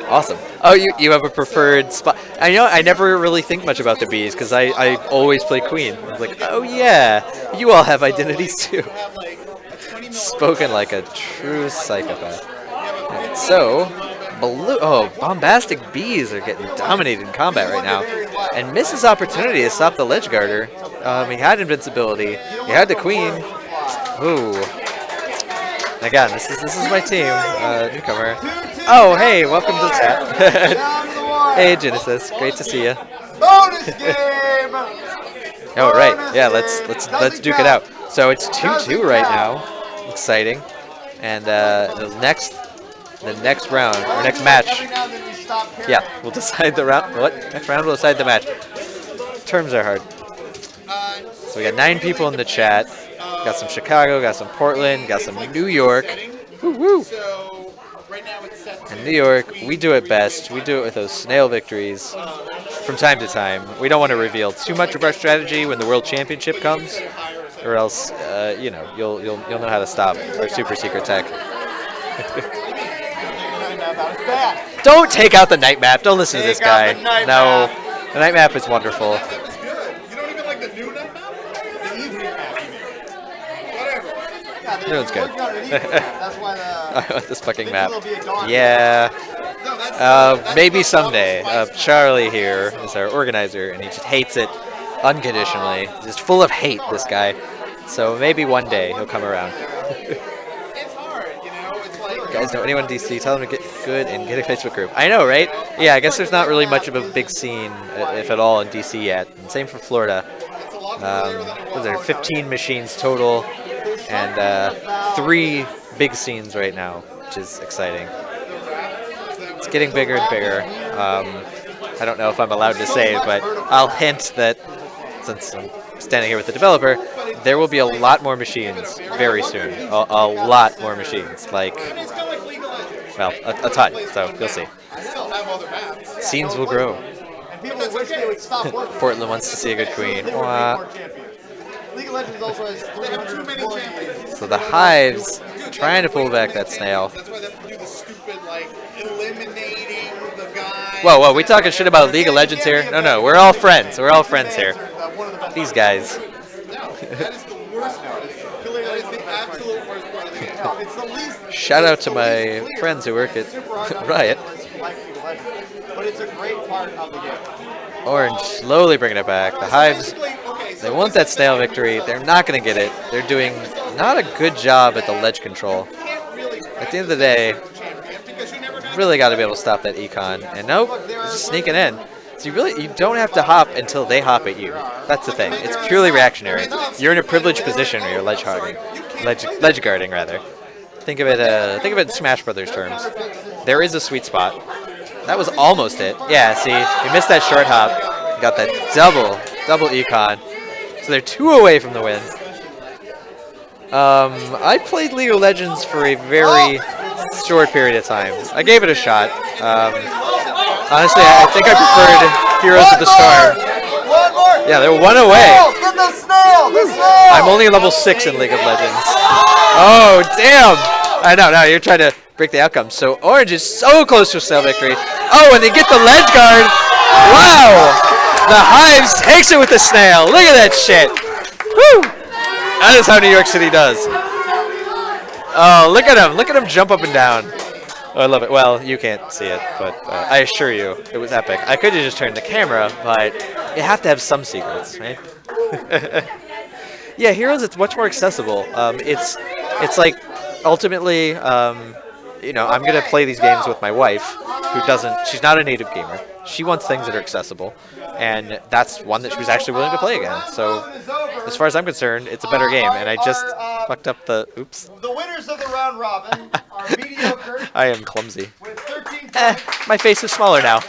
Awesome. Oh, you have a preferred spot. I know I never really think much about the bees because I always play queen. I'm like, oh yeah, you all have identities too. Spoken like a true psychopath. Alright, so, Bombastic Bees are getting dominated in combat right now. And misses opportunity to stop the Ledge Guarder. He had invincibility. He had the queen. Ooh. Again, this is my team. Newcomer. Oh, hey, welcome to the chat. Hey, Genesis. Great to see you. Bonus game. Oh, right. Yeah, let's duke it out. So it's 2-2 right now. Exciting. And the next round, or next match. Yeah, we'll decide the round. What? Next round we'll decide the match. Terms are hard. So we got 9 people in the chat. Got some Chicago, got some Portland, got some New York. Woo woo! And New York, we do it best. We do it with those snail victories from time to time. We don't want to reveal too much of our strategy when the World Championship comes, or else, you know, you'll know how to stop our super secret tech. Don't take out the night map. Don't listen to this guy. No, the night map is wonderful. You don't even like the new night map? The evening map, you mean? Whatever. New one's good. That's why I want this fucking map. there'll be a dawn. Yeah. No, that's Maybe someday. Charlie here is our organizer, and he just hates it unconditionally. Just full of hate, this guy. So maybe one day he'll come around. it's hard, you know? It's like... You guys know anyone in DC? Tell them to get good and get a Facebook group. I know, right? Yeah, I guess there's not really much of a big scene, if at all, in DC yet. And same for Florida. What is there? 15 machines total, and 3 big scenes right now, which is exciting. It's getting bigger and bigger. I don't know if I'm allowed to say, but I'll hint that since I'm standing here with the developer, there will be a lot more machines very soon. A lot more machines, like, well, a ton. So you'll see. Scenes will grow. And people wish they would stop working. Portland wants to see a good queen. Wah. League of Legends also has 300 employees. So the Hives trying to pull back that snail. stupid like eliminating the guy. Whoa, whoa, we talking shit about League of Legends here? No, we're all friends. We're all friends here. One of the best These guys. No, that is the worst part of the game. That is the absolute worst part of the game. No, it's the least. Shout out to my friends who work at Riot. But it's a great part of the game. Orange slowly bringing it back. The Hives, they want that Snail victory. They're not going to get it. They're doing not a good job at the ledge control. At the end of the day, really got to be able to stop that econ. And nope, it's just sneaking in. So you don't have to hop until they hop at you. That's the thing. It's purely reactionary. You're in a privileged position where you're ledge guarding rather. Think of it in Smash Brothers terms. There is a sweet spot. That was almost it. Yeah, see, you missed that short hop. You got that double econ. So they're 2 away from the win. I played League of Legends for a very short period of time. I gave it a shot. Honestly, I think I preferred Heroes of the Storm. One more. Yeah, they're 1 away. Get the snail! The snail! I'm only level 6 in League of Legends. Oh, damn! I know, now you're trying to break the outcome. So Orange is so close to a Snail victory. Oh, and they get the ledge guard. Wow! The Hives takes it with the Snail. Look at that shit. Woo! That is how New York City does. Oh, look at him. Look at him jump up and down. Oh, I love it. Well, you can't see it, but I assure you, it was epic. I could have just turned the camera, but you have to have some secrets, right? Yeah, Heroes, it's much more accessible. It's like, ultimately, you know, I'm going to play these games with my wife, who she's not a native gamer. She wants things that are accessible, and that's one that she was actually willing to play again. So, as far as I'm concerned, it's a better game, and I just fucked up the, oops. The winners of the round robin are mediocre. I am clumsy. With 13 My face is smaller now.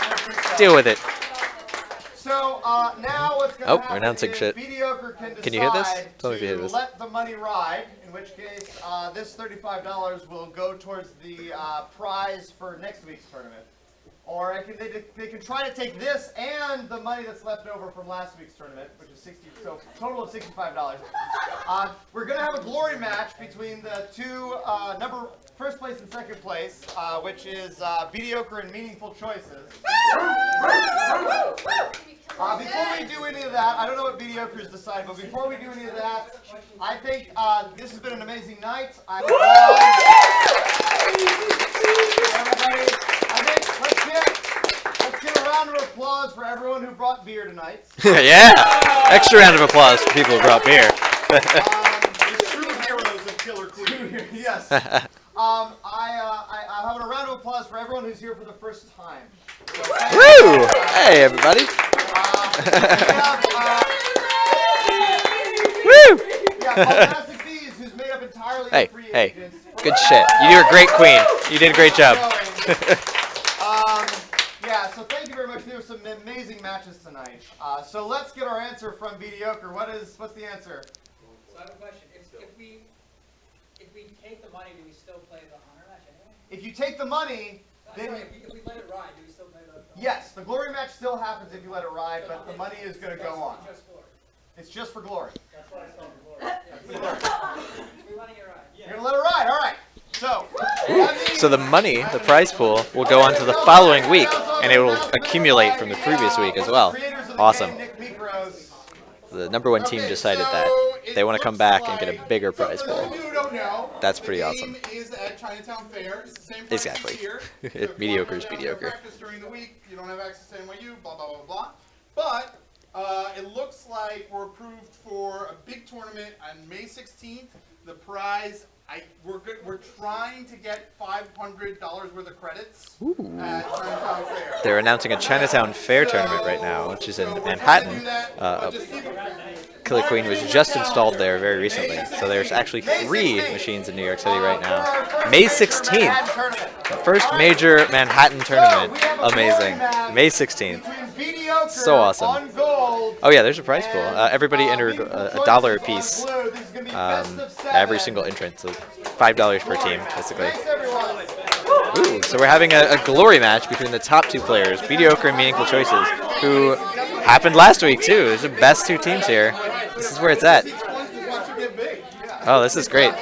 Deal with it. So now what's going to happen we're announcing is shit. Mediocre can you hear this? decide Tell me if you hear this. let the money ride, in which case this $35 will go towards the prize for next week's tournament. Or they can try to take this and the money that's left over from last week's tournament, which is 60, so total of $65. We're going to have a glory match between the two first place and second place, which is mediocre and meaningful choices. Before we do any of that, I don't know what mediocres decide, but before we do any of that, I think this has been an amazing night. Everybody, I think let's get a round of applause for everyone who brought beer tonight. Yeah! Extra round of applause for people who brought beer. The true heroes of Killer Queen. Yes. I'm having a round of applause for everyone who's here for the first time. So, Woo! Hey, everybody. Woo! Fantastic Bees, who's made up entirely of free Hey, agents. good shit. You're a great queen. You did a great job. Yeah, so thank you very much. There were some amazing matches tonight. So let's get our answer from Mediocre. What's the answer? So I have a question. If we take the money, do we still play the honor match anyway? If you take the money, then Sorry, if we let it ride, do we still play the? Yes, the glory match still happens if you let it ride, but the money is going to go on. Just glory. It's just for glory. That's what I saw for glory. We're letting it ride. You're going to let it ride. All right. So, that means So the money, the prize pool, will go on to the following week, and it will accumulate from the previous week as well. Awesome. The #1 team decided that. They want to come back and get a bigger prize pool. That's pretty awesome. The game is at Chinatown Fair. It's the same price Exactly. here. Mediocre is If you don't have mediocre. practice during the week, you don't have access to NYU, blah, blah, blah, blah. But it looks like we're approved for a big tournament on May 16th. The prize, we're trying to get $500 worth of credits at Chinatown Fair. They're announcing a Chinatown Fair tournament right now, which is in Manhattan. Killer Queen was just installed there very recently, so there's actually 3 machines in New York City right now. May 16th, first major Manhattan tournament. Amazing. May 16th. So awesome. Oh yeah, there's a prize pool. Everybody entered $1 a piece. Every single entrant, so $5 per team, basically. Ooh, so we're having a glory match between the top 2 players, Mediocre and Meaningful Choices, who happened last week too. It's the best 2 teams here. This is where it's at. Oh, this is great.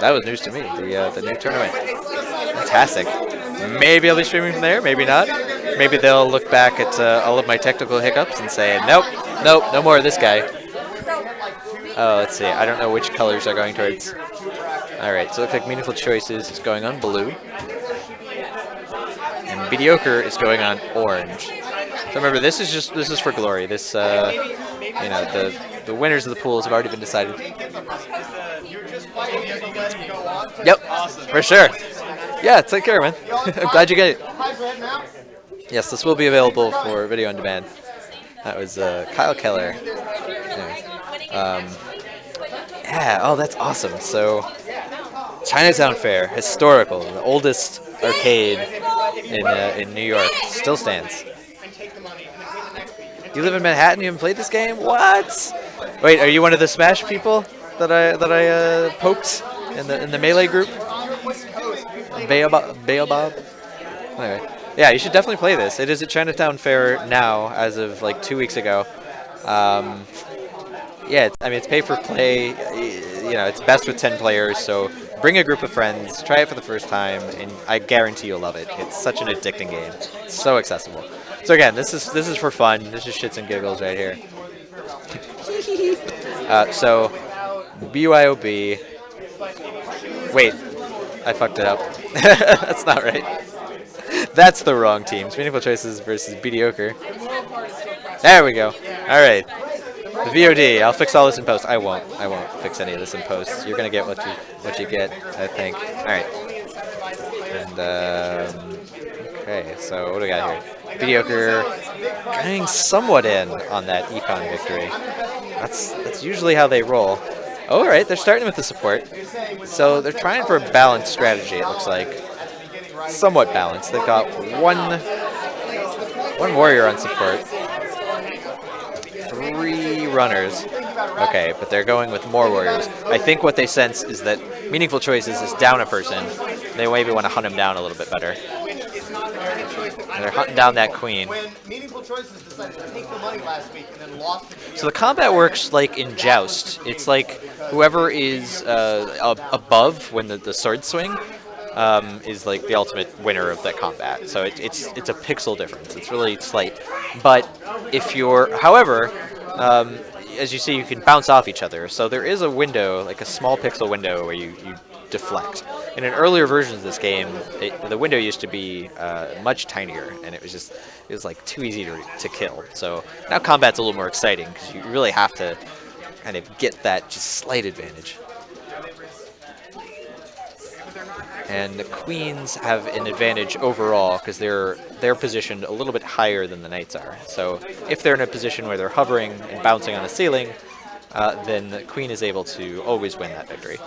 That was news to me. The new tournament. Fantastic. Maybe I'll be streaming from there. Maybe not. Maybe they'll look back at all of my technical hiccups and say, nope, nope, no more of this guy. Oh, let's see. I don't know which colors are going towards. All right. So it looks like Meaningful Choices is going on blue, and Mediocre is going on orange. So remember, this is for glory. This you know, the winners of the pools have already been decided. Yep, for sure. Yeah, take care, man. I'm glad you get it. Yes, this will be available for video on demand. That was Kyle Keller. Yeah, oh, that's awesome. So, Chinatown Fair, historical, the oldest arcade in New York, still stands. You live in Manhattan? You haven't played this game? What? Wait, are you one of the Smash people that I poked in the Melee group? Baobab? Anyway, yeah, you should definitely play this. It is at Chinatown Fair now, as of like 2 weeks ago. Yeah, I mean, it's pay for play. You know, it's best with 10 players, so bring a group of friends, try it for the first time, and I guarantee you'll love it. It's such an addicting game. It's so accessible. So again, this is for fun. This is shits and giggles right here. So, BYOB. Wait, I fucked it up. That's not right. That's the wrong teams. Meaningful Choices versus Mediocre. There we go. All right. The VOD. I'll fix all this in post. I won't fix any of this in post. You're gonna get what you get, I think. All right. And okay. So what do we got here? Mediocre going somewhat in on that econ victory. That's usually how they roll. All right, they're starting with the support. So they're trying for a balanced strategy, it looks like. Somewhat balanced. They've got one warrior on support. 3 runners. Okay, but they're going with more warriors. I think what they sense is that Meaningful Choices is down a person. They maybe want to hunt him down a little bit better. And they're hunting down that queen. So the combat works like in Joust. It's like whoever is above when the sword swing is like the ultimate winner of that combat. So it's a pixel difference. It's really slight. But if you're, however, as you see, you can bounce off each other. So there is a window, like a small pixel window, where you deflect. In an earlier version of this game, the window used to be much tinier, and it was like too easy to kill. So now combat's a little more exciting because you really have to kind of get that just slight advantage. And the queens have an advantage overall because they're positioned a little bit higher than the knights are. So if they're in a position where they're hovering and bouncing on the ceiling, then the queen is able to always win that victory.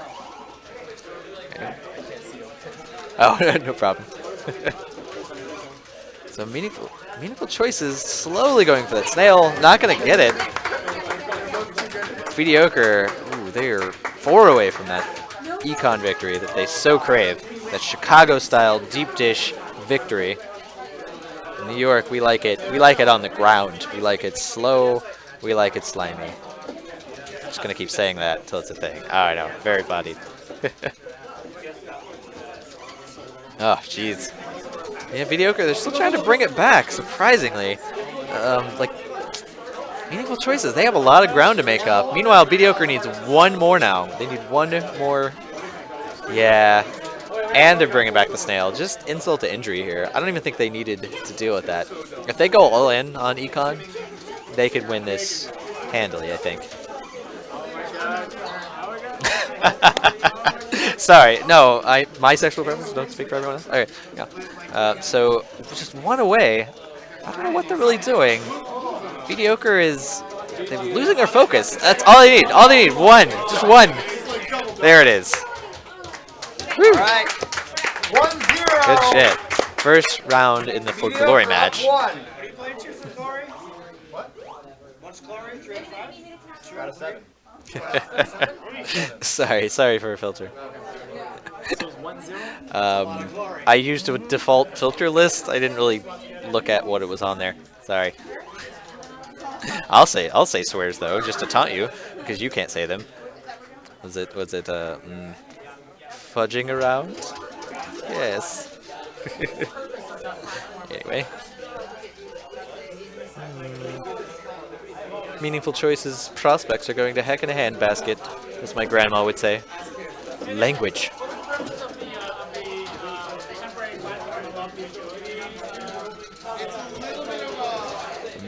Okay. Oh, no problem. So meaningful Choices slowly going for that snail. Not going to get it. Mediocre. Ooh, they are 4 away from that econ victory that they so crave. That Chicago-style deep dish victory. In New York, we like it. We like it on the ground. We like it slow. We like it slimy. I'm just gonna keep saying that until it's a thing. Oh, I know. Very bodied. Oh, jeez. Yeah, Mediocre. They're still trying to bring it back. Surprisingly, like Meaningful Choices. They have a lot of ground to make up. Meanwhile, Mediocre needs 1 more now. They need 1 more. Yeah. And they're bringing back the snail. Just insult to injury here. I don't even think they needed to deal with that. If they go all in on econ, they could win this handily, I think. Sorry, no, my sexual preference, don't speak for everyone else. Okay, yeah. So, just 1 away. I don't know what they're really doing. Mediocre is... they're losing their focus. That's all they need. All they need. 1. Just 1. There it is. Woo. All right. 1-0. Good shit. First round in the For Glory match. What are you playing for Glory? What? What's Glory? 3 out of 5? 2 out of 7. sorry for a filter. I used a default filter list. I didn't really look at what it was on there. Sorry. I'll say swears though, just to taunt you, because you can't say them. Was it fudging around. Yes. Anyway. Meaningful choices prospects are going to heck in a handbasket, as my grandma would say. Language.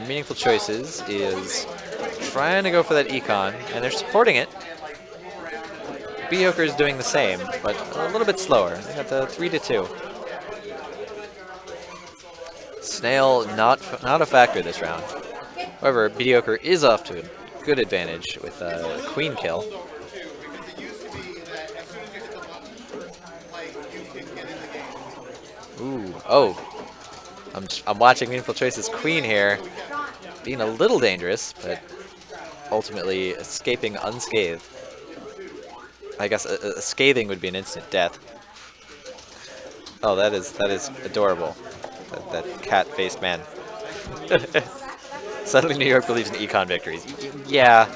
Meaningful choices is trying to go for that econ, and they're supporting it. Mediocre is doing the same, but a little bit slower. They got the 3-2. Snail not a factor this round. However, Mediocre is off to a good advantage with a queen kill. Because it used to be that as soon as you hit the button, like, you can get in the game. Ooh, oh. I'm watching Meaningful Choice's queen here, being a little dangerous, but ultimately escaping unscathed. I guess a scathing would be an instant death. Oh, that is adorable. That cat-faced man. Suddenly New York believes in econ victories. Yeah,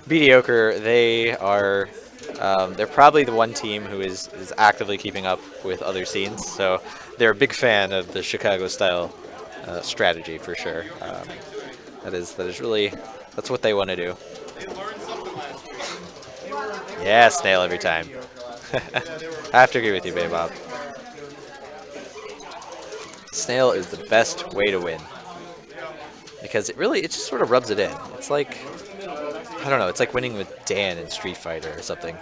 Mediocre, they are, they're probably the one team who is actively keeping up with other scenes, so they're a big fan of the Chicago-style strategy for sure. That is really, that's what they want to do. They learned something last week. Yeah, Snail every time. I have to agree with you, Babe Bob. Snail is the best way to win. Because it just sort of rubs it in. It's like, I don't know, it's like winning with Dan in Street Fighter or something.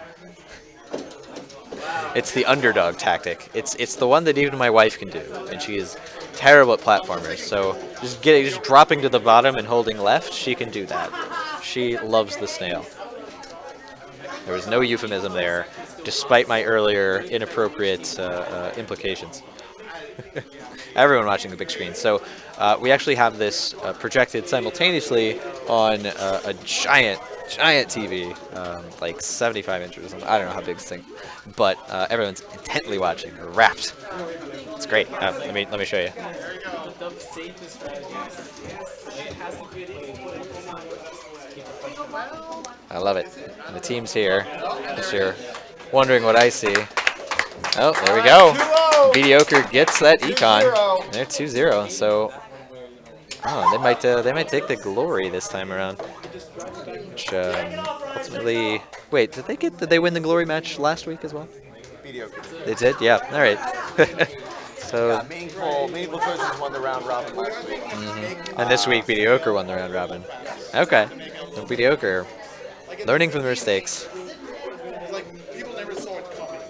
It's the underdog tactic. It's the one that even my wife can do, and she is terrible at platformers. So just dropping to the bottom and holding left, she can do that. She loves the Snail. There was no euphemism there, despite my earlier inappropriate implications. Everyone watching the big screen. So we actually have this projected simultaneously on a giant TV, like 75 inches or something. I don't know how big this thing, but everyone's intently watching, or rapt. It's great. Let me show you. I love it. And the team's here. If you're wondering what I see. Oh, there we go. Mediocre gets that econ. They're 2-0. So, they might take the glory this time around. Which ultimately, wait, did they win the glory match last week as well? Mediocre. They did, yeah. All right. So. Yeah, meaningful choices won the round robin last week. And this week, Mediocre won the round robin. Okay. So Mediocre, learning from the mistakes. It's like people never saw it coming.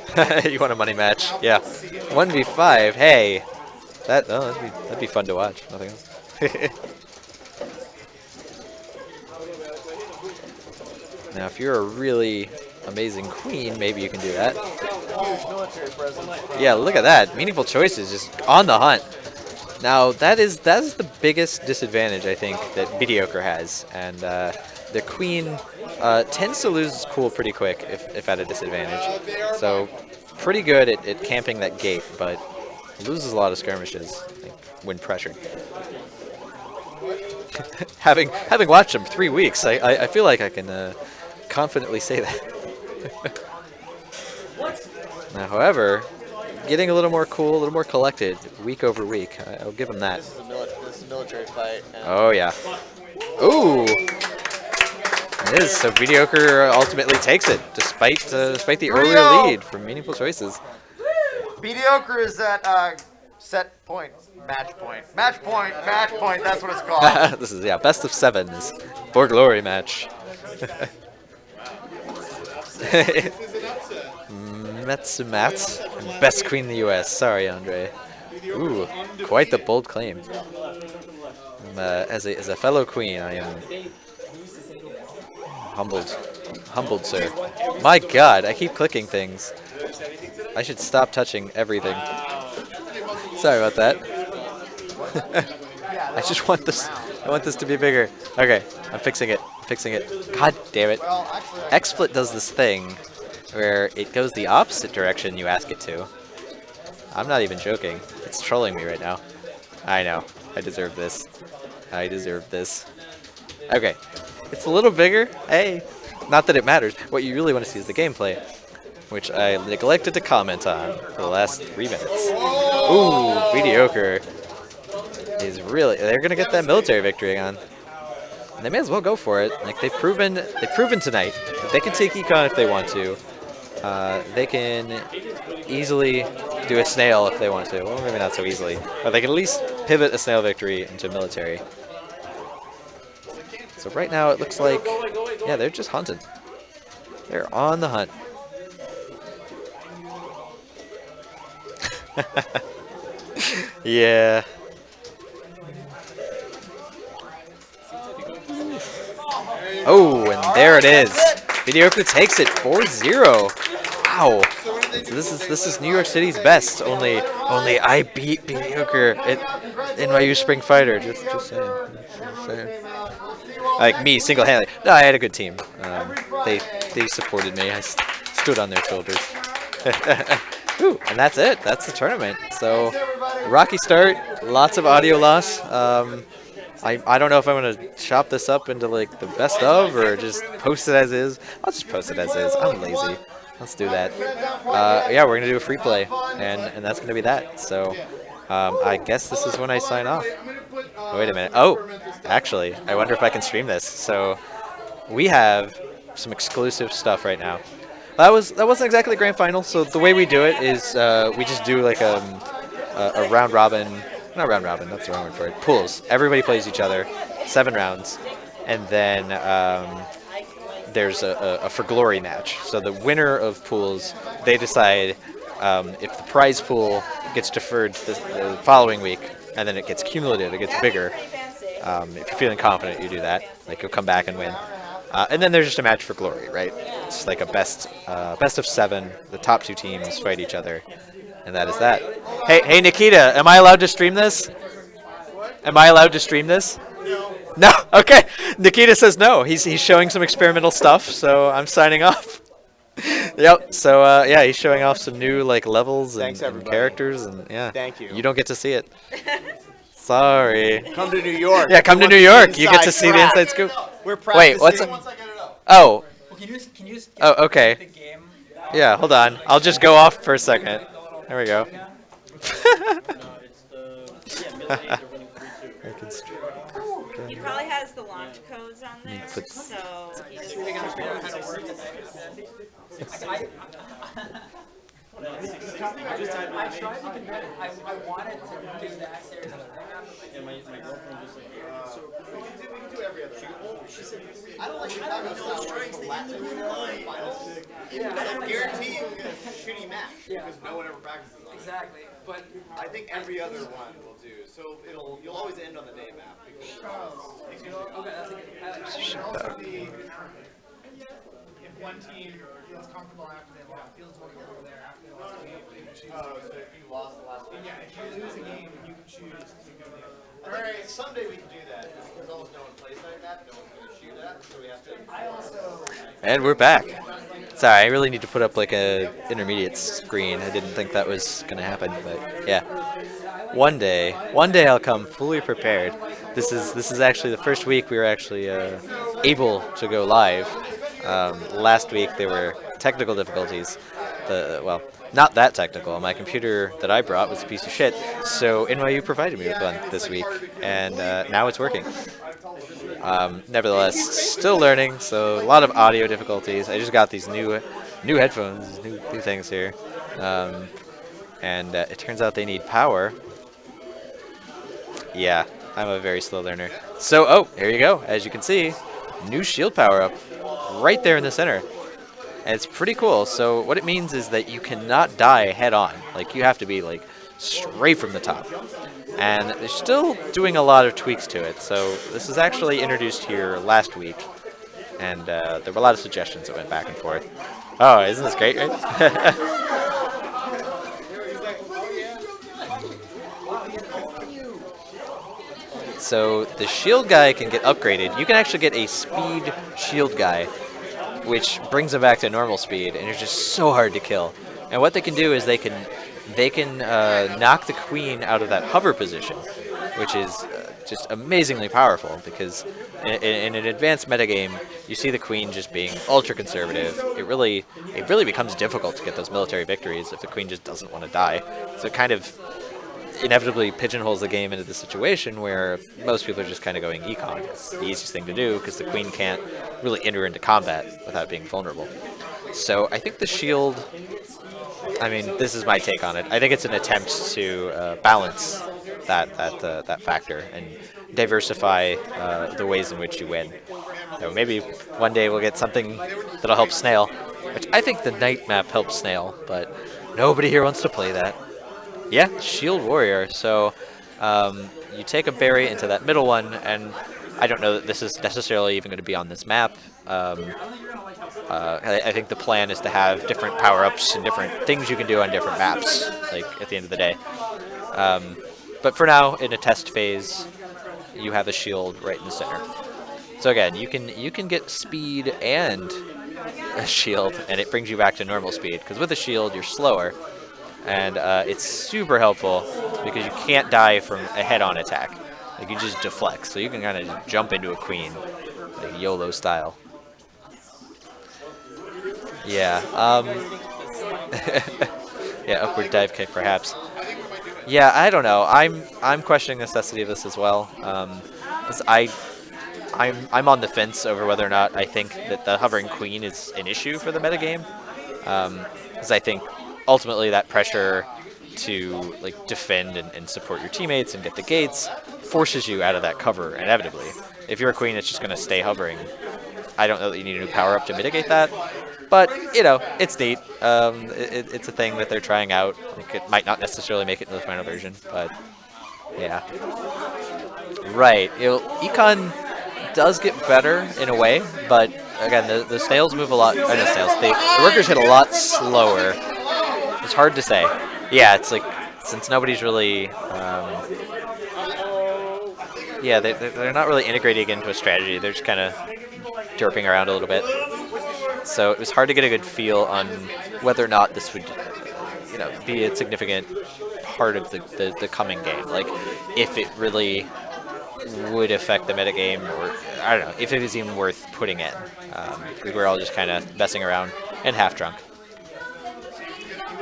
You know? You want a money match? Yeah. 1v5. Hey, that'd be fun to watch. Nothing else. Now, if you're a really amazing queen, maybe you can do that. Huge military presence. Yeah, look at that. Meaningful choices, just on the hunt. Now, that is the biggest disadvantage I think that Mediocre has, and the queen tends to lose its cool pretty quick if at a disadvantage. So, pretty good at camping that gate, but loses a lot of skirmishes when pressured. having watched him 3 weeks, I feel like I can confidently say that. Now, however, getting a little more cool, a little more collected, week over week. I'll give him that. This is a military fight. Oh yeah. Ooh. It is. So Mediocre ultimately takes it, despite the earlier lead from Meaningful Choices. Mediocre is at set point. Match point. Match point. Match point. That's what it's called. This is best of 7s for glory match. Metsumat, best queen in the U.S. Sorry, Andre. Ooh, quite the bold claim. As a fellow queen, I am humbled, sir. My God, I keep clicking things. I should stop touching everything. Sorry about that. I just want this. I want this to be bigger. Okay, I'm fixing it. God damn it. XSplit does this thing where it goes the opposite direction you ask it to. I'm not even joking. It's trolling me right now. I know. I deserve this. Okay. It's a little bigger. Hey. Not that it matters. What you really want to see is the gameplay. which I neglected to comment on for the last 3 minutes. Ooh, mediocre is really, they're gonna get that military victory on. And they may as well go for it. Like they've proven tonight that they can take econ if they want to. They can easily do a snail if they want to. Well, maybe not so easily, but they can at least pivot a snail victory into military. So right now it looks like, yeah, they're just hunting. They're on the hunt. Yeah. Oh, and there it is. Mediocre takes it 4-0. Wow. So this is New York City's best. Only I beat Mediocre at NYU Spring Fighter. Just saying. Like me single-handedly. No, I had a good team. They supported me. I stood on their shoulders. Ooh, and that's it. That's the tournament. So rocky start. Lots of audio loss. I don't know if I'm going to chop this up into like the best of or just post it as is. I'll just post it as is. I'm lazy. Let's do that. Yeah, we're going to do a free play, and that's going to be that. So I guess this is when I sign off. Wait a minute. Oh, actually, I wonder if I can stream this. So we have some exclusive stuff right now. That wasn't exactly the grand final. So the way we do it is we just do like a round robin. Not round robin, that's the wrong word for it. Pools. Everybody plays each other, 7 rounds, and then there's a for glory match. So the winner of pools, they decide if the prize pool gets deferred the following week, and then it gets cumulative, it gets bigger. If you're feeling confident, you do that. Like you'll come back and win. And then there's just a match for glory, right? It's like a best of 7. The top 2 teams fight each other. And that is that. Hey, Nikita, am I allowed to stream this? Am I allowed to stream this? No. No? Okay. Nikita says no. He's showing some experimental stuff, so I'm signing off. Yep. So yeah, he's showing off some new like levels and characters, and yeah. Thank you. You don't get to see it. Sorry. Come to New York. Yeah, come to New York. You get to see the inside scoop. We're practicing. Wait, what's it? Oh. Can you just Oh, okay. the game? Yeah, hold on. I'll just go off for a second. There we go. He probably has the launch codes on there, Put- so he just I tried to convert it. I wanted to do that series of I don't like Chicago style strikes. They end the finals. I guarantee you a shitty match because no one ever practices on it. Exactly, but I think every other one will do. So you'll always end on the day map. okay, that's a good. If one team feels comfortable after they lost, feels more comfortable there after they lost a game, they can choose. Oh, so if you lost the last game. Yeah, if you lose a game, you can choose to go there. All right, someday we can do that. Because almost no one plays like that. No one's going to shoot that. So we have to. And we're back. Sorry, I really need to put up like a intermediate screen. I didn't think that was gonna happen, but yeah. One day I'll come fully prepared. This is actually the first week we were actually able to go live. Last week there were technical difficulties. Well, not that technical. My computer that I brought was a piece of shit, so NYU provided me with one this week, and now it's working. Nevertheless, still learning, so a lot of audio difficulties. I just got these new headphones, new things here, and it turns out they need power. Yeah, I'm a very slow learner. So, oh, here you go. As you can see, new shield power up right there in the center. And it's pretty cool. So what it means is that you cannot die head on. Like you have to be like straight from the top. And they're still doing a lot of tweaks to it. So this was actually introduced here last week. And there were a lot of suggestions that went back and forth. Oh, isn't this great, right? So the shield guy can get upgraded. You can actually get a speed shield guy, which brings him back to normal speed, and it's just so hard to kill. And what they can do is they can knock the queen out of that hover position, which is just amazingly powerful because in an advanced metagame, you see the queen just being ultra conservative. It really becomes difficult to get those military victories if the queen just doesn't want to die. So it kind of inevitably pigeonholes the game into the situation where most people are just kind of going econ. It's the easiest thing to do because the queen can't really enter into combat without being vulnerable. So I think the shield, I mean, this is my take on it. I think it's an attempt to balance that factor and diversify the ways in which you win. So maybe one day we'll get something that'll help Snail, which I think the Knight map helps Snail, but nobody here wants to play that. Yeah, Shield Warrior. So you take a berry into that middle one, and I don't know that this is necessarily even going to be on this map. I think the plan is to have different power-ups and different things you can do on different maps, like at the end of the day. But for now, in a test phase, you have a shield right in the center. So again, you can get speed and a shield, and it brings you back to normal speed. Because with a shield, you're slower, and it's super helpful because you can't die from a head-on attack. Like you just deflect, so you can kind of jump into a queen, like YOLO style. Yeah. Yeah, upward dive kick perhaps. Yeah, I don't know. I'm questioning the necessity of this as well. 'Cause I'm on the fence over whether or not I think that the hovering queen is an issue for the metagame. Because I think ultimately that pressure to like defend and support your teammates and get the gates forces you out of that cover inevitably. If you're a queen that's just going to stay hovering, I don't know that you need a new power up to mitigate that. But, you know, it's neat. It's a thing that they're trying out. Like, it might not necessarily make it into the final version, but yeah. Right. Econ does get better in a way, but again, the snails move a lot. Or the snails. The workers hit a lot slower. It's hard to say. Yeah, it's like, since nobody's really... yeah, they're not really integrating into a strategy. They're just kind of derping around a little bit. So it was hard to get a good feel on whether or not this would, you know, be a significant part of the coming game. Like, if it really would affect the metagame, or I don't know, if it was even worth putting in. We were all just kind of messing around and half drunk.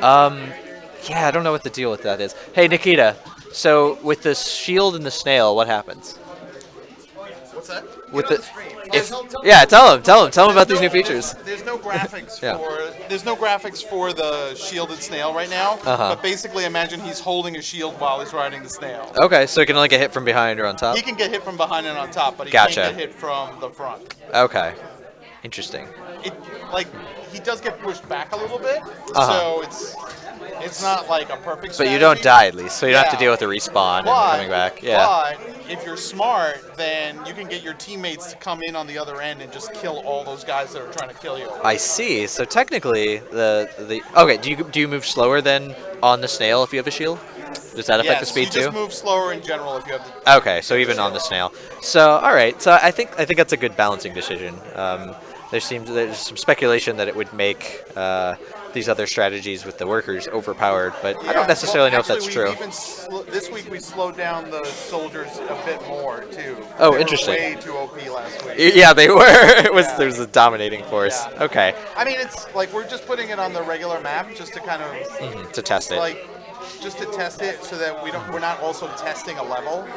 Yeah, I don't know what the deal with that is. Hey, Nikita. So with the shield and the snail, what happens? What's that? With the yeah, tell him about these new features. There's no graphics Yeah. for the shielded snail right now. But basically, imagine he's holding a shield while he's riding the snail. Okay, so he can only get hit from behind or on top. He can get hit from behind and on top, but he Gotcha. can't get hit from the front. Okay, interesting. He does get pushed back a little bit, so it's not like a perfect strategy. But you don't die at least, so you don't have to Yeah. deal with the respawn and coming back. Yeah. But if you're smart, then you can get your teammates to come in on the other end and just kill all those guys that are trying to kill you. I see. So technically, okay. Do you move slower than on the snail if you have a shield? Does that affect the speed you too? just move slower in general if you have the... Okay, so even on the snail. So all right. So I think that's a good balancing decision. There's some speculation that it would make these other strategies with the workers overpowered, but I don't necessarily know if that's true. This week we slowed down the soldiers a bit more too. Oh, They were interesting. way too OP last week. Yeah, they were. There was a dominating force. Yeah. Okay. I mean, it's like we're just putting it on the regular map just to kind of To test it. like just to test it so that we're not also testing a level.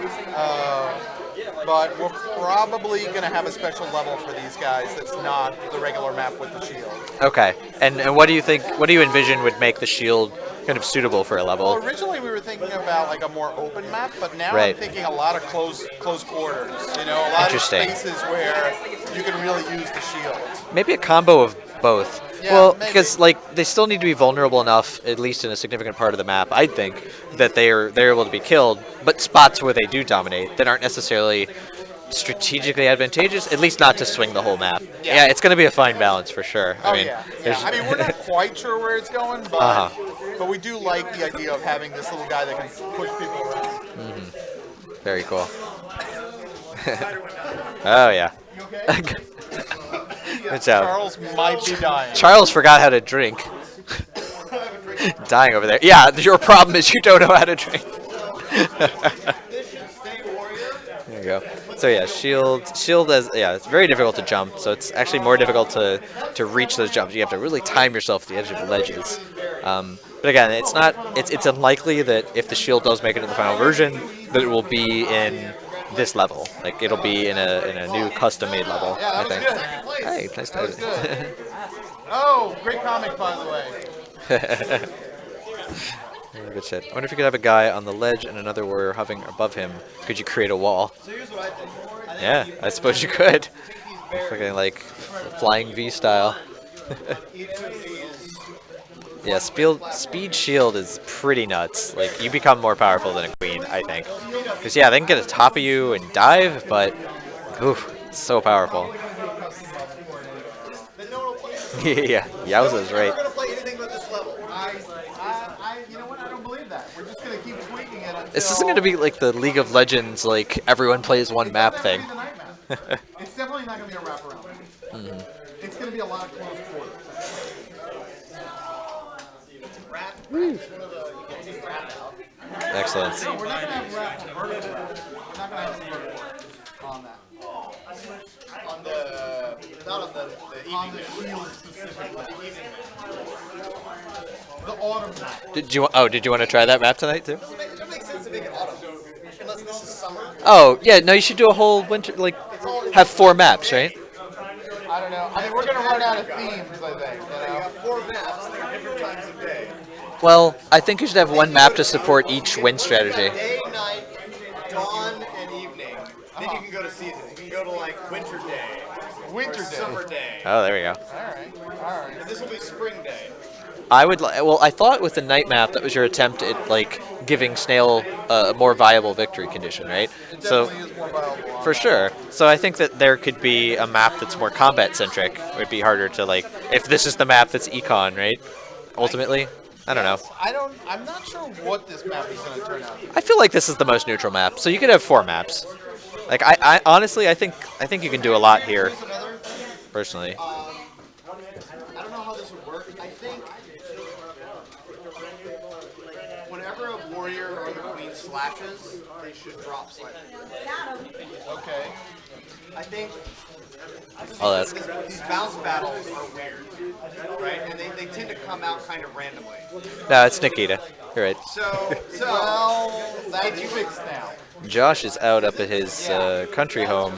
But we're probably going to have a special level for these guys that's not the regular map with the shield. Okay. And what do you think? What do you envision would make the shield kind of suitable for a level? Well, originally we were thinking about like a more open map, but now Right. I'm thinking a lot of close quarters. You know, a lot of Interesting. spaces where you can really use the shield. Maybe a combo of both. Yeah, well, maybe. because like they still need to be vulnerable enough, at least in a significant part of the map, I think, that they're able to be killed. But spots where they do dominate that aren't necessarily strategically advantageous, at least not to swing the whole map. Yeah, it's going to be a fine balance for sure. Oh I mean, yeah. there's- I mean, we're not quite sure where it's going, but but we do like the idea of having this little guy that can push people around. Very cool. Oh yeah. You okay? Good job. Charles might be dying. Charles forgot how to drink. Dying over there. Yeah, your problem is you don't know how to drink. go. So yeah, shield as it's very difficult to jump. So it's actually more difficult to reach those jumps. You have to really time yourself to the edge of the ledges. But again, it's unlikely that if the shield does make it to the final version, that it will be in this level. Like it'll be in a new custom made level. Yeah, I that was think. good. Hey, nice That was to good. Oh, great comic, by the way. Good shit. I wonder if you could have a guy on the ledge and another warrior hovering above him. Could you create a wall? So here's what I think. Yeah, I suppose you could. Fucking like flying V style. Each of these. Yeah, speed shield is pretty nuts. Like you become more powerful than a queen, I think. Because yeah, they can get atop of you and dive, but oof, it's so powerful. Yeah, Yowza's right. We're gonna play anything but this level. You know what? I don't believe that. We're just gonna keep tweaking it until. This isn't going to be like the League of Legends, like everyone plays one map thing. It's definitely not gonna be a wraparound. It's gonna be a lot of close quarters. Excellent. No, we're not gonna have wrap on vertical. We're not gonna have vertical on that. On the not on the On the shield specifically. The autumn map. Did you want to try that map tonight too? It doesn't make sense to make it autumn. Unless this is summer. Oh yeah, no, you should do a whole winter, like have 4 maps, right? I don't know. I mean, we're gonna run out of themes, I think. You got 4 maps. They're different times of day. Well, I think you should have one map to support each win strategy. Day, night, dawn, and evening. Then you can go to seasons. You can go to like winter day. Winter or day. summer day. Oh, there we go. All right. And this will be spring day. I would well, I thought with the night map that was your attempt at like giving Snail a more viable victory condition, right? It So definitely is more viable. on for that. sure. So I think that there could be a map that's more combat centric. It would be harder to like if this is the map that's econ, right? Ultimately, I don't know. I'm not sure what this map is gonna turn out. I feel like this is the most neutral map. So you could have 4 maps. Like I honestly I think you can do a lot here. Here's another. Personally. I don't know how this would work. I think whenever a warrior or the queen slashes, they should drop slightly. Okay. I think Oh, that's these bounce battles are weird, right? And they tend to come out kind of randomly. no, it's Nikita. You're right. So Well, that's fixed now. Josh is out up at his country home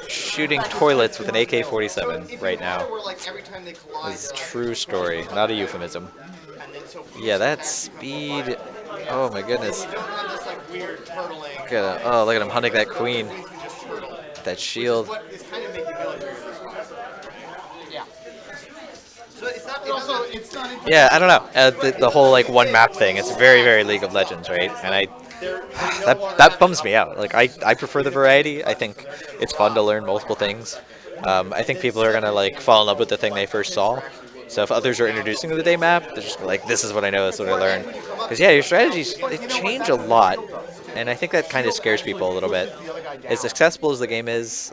shooting toilets with an AK-47 right now. Where, like, every time they collide, It's a they're like- true story, not a euphemism. and then so Yeah, that speed. Oh my goodness. you don't have this like weird turtling. Look at him. Oh, look at him hunting that queen. Queens can just turtle. That shield. What is kind of making military this way. Yeah. So it's not. It Also, doesn't- it's not. Yeah, I don't know. The whole like one map thing. It's very very League of Legends, right? And that bums me out. Like I prefer the variety. I think it's fun to learn multiple things. I think people are gonna like fall in love with the thing they first saw. So if others are introducing the day map, they're just like, this is what I know, this is what I learned. Because yeah, your strategies they change a lot, and I think that kind of scares people a little bit. As accessible as the game is,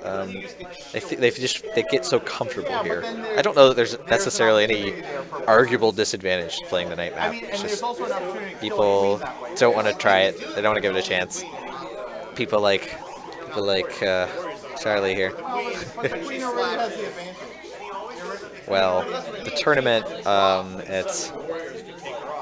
they get so comfortable here. I don't know that there's necessarily any arguable disadvantage to playing the night I map. mean, It's and there's just also an opportunity to kill a people queen that way. don't want to try it. They don't want to give it a chance. People like Charlie here. But the queen already has the advantage. Well, the tournament, it's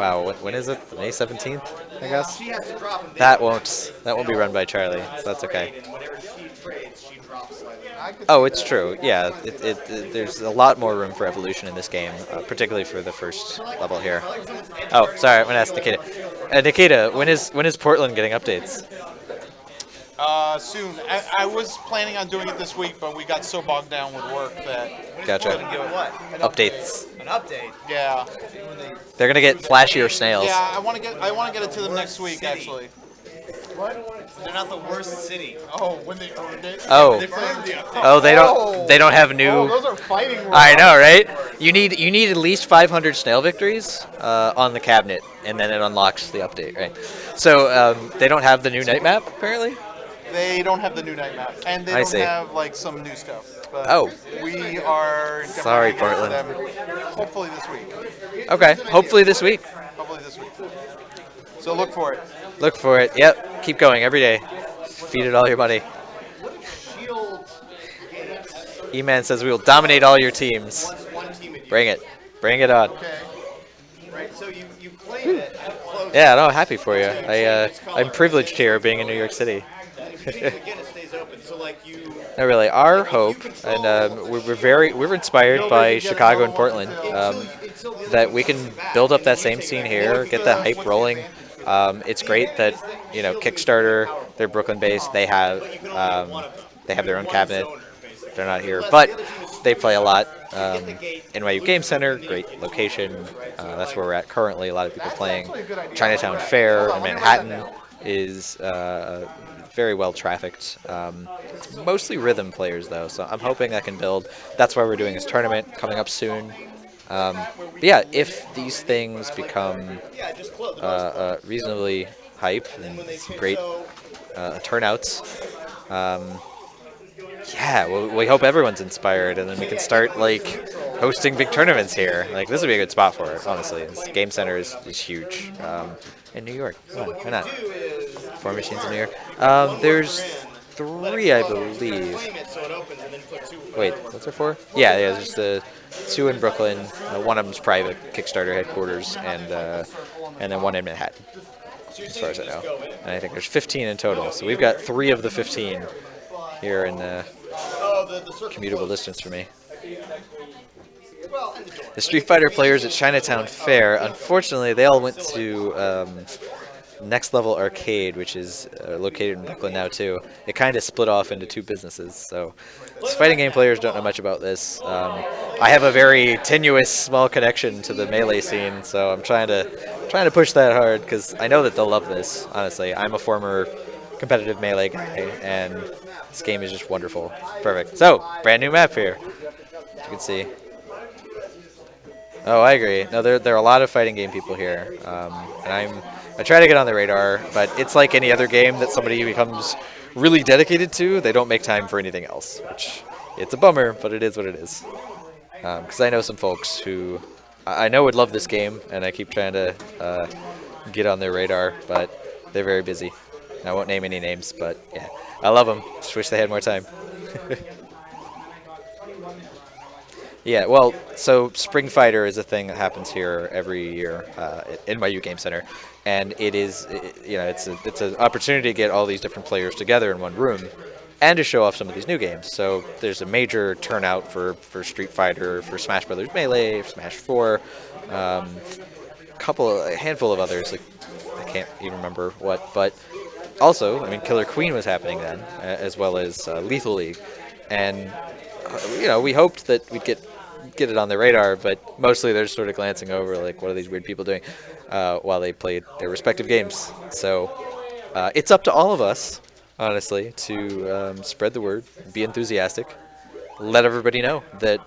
wow. When is it? May 17th, I guess. She has to drop and That won't be run by Charlie, so that's okay. and whenever she trades, she drops slightly. I could Oh, see it's that. true. Yeah, there's a lot more room for evolution in this game, particularly for the first level here. Oh, sorry, I'm gonna ask Nikita. Nikita, when is Portland getting updates? Soon. I was planning on doing it this week, but we got so bogged down with work that Gotcha. What? Updates. An update. yeah, They're gonna get flashier snails. yeah. I want to get it to them next week City. actually. They're not the worst city. Oh, when they earned it. Oh, They burned the update. oh, they don't have new. Oh, those are fighting words. I know, right? You need at least 500 snail victories on the cabinet, and then it unlocks the update, right? So they don't have the new night map apparently. They don't have the new night map, and they I don't see. have like some new stuff. But Oh. we are definitely Sorry, gonna get to Portland. them hopefully this week. Okay, hopefully this week. Hopefully this week. So look for it. Look for it. Yep, keep going every day. Feed it all your money. E-Man says we will dominate all your teams. One team at you. Bring it. Bring it on. Okay. Right, so you claim it close. Yeah, no, happy for you. I'm privileged here being in New York City. If you choose it again, it stays open. So like you. No, really, our hope, and we're inspired by Chicago and Portland, that we can build up that same scene here, get that hype rolling. It's great that Kickstarter, they're Brooklyn based, they have their own cabinet. They're not here, but they play a lot. NYU Game Center, great location. That's where we're at currently. A lot of people playing. Chinatown Fair in Manhattan is very well trafficked. Mostly rhythm players though, so I'm hoping I can build. That's why we're doing this tournament coming up soon. But yeah, if these things become reasonably hype and great turnouts, yeah, we hope everyone's inspired, and then we can start like hosting big tournaments here. Like this would be a good spot for it, honestly. This Game Center is huge in New York. Why not? 4 machines in New York. There's 3, I believe. Wait, what's there 4? Yeah, there's the 2 in Brooklyn. One of them's private Kickstarter headquarters, and then 1 in Manhattan, as far as I know. And I think there's 15 in total. So we've got 3 of the 15 here in commutable distance for me. The Street Fighter players at Chinatown Fair, unfortunately, they all went to Next Level Arcade, which is located in Brooklyn now too. It kind of split off into 2 businesses, so fighting game players don't know much about this. I have a very tenuous, small connection to the Melee scene, so I'm trying to push that hard because I know that they'll love this. Honestly, I'm a former competitive Melee guy, and this game is just wonderful. Perfect. So, brand new map here, as you can see. Oh, I agree. No, there are a lot of fighting game people here, and I try to get on the radar, but it's like any other game that somebody becomes really dedicated to. They don't make time for anything else, which it's a bummer, but it is what it is. Because I know some folks who I know would love this game, and I keep trying to get on their radar, but they're very busy. I won't name any names, but yeah, I love them. Just wish they had more time. Yeah, well, so Spring Fighter is a thing that happens here every year at NYU Game Center, and it is, it's an opportunity to get all these different players together in one room, and to show off some of these new games. So there's a major turnout for Street Fighter, for Smash Brothers Melee, Smash 4, a handful of others. Like I can't even remember what, but also, I mean, Killer Queen was happening then, as well as Lethal League, and we hoped that we'd get it on the radar, but mostly they're sort of glancing over, like, what are these weird people doing while they played their respective games. So it's up to all of us, honestly, to spread the word, be enthusiastic, let everybody know that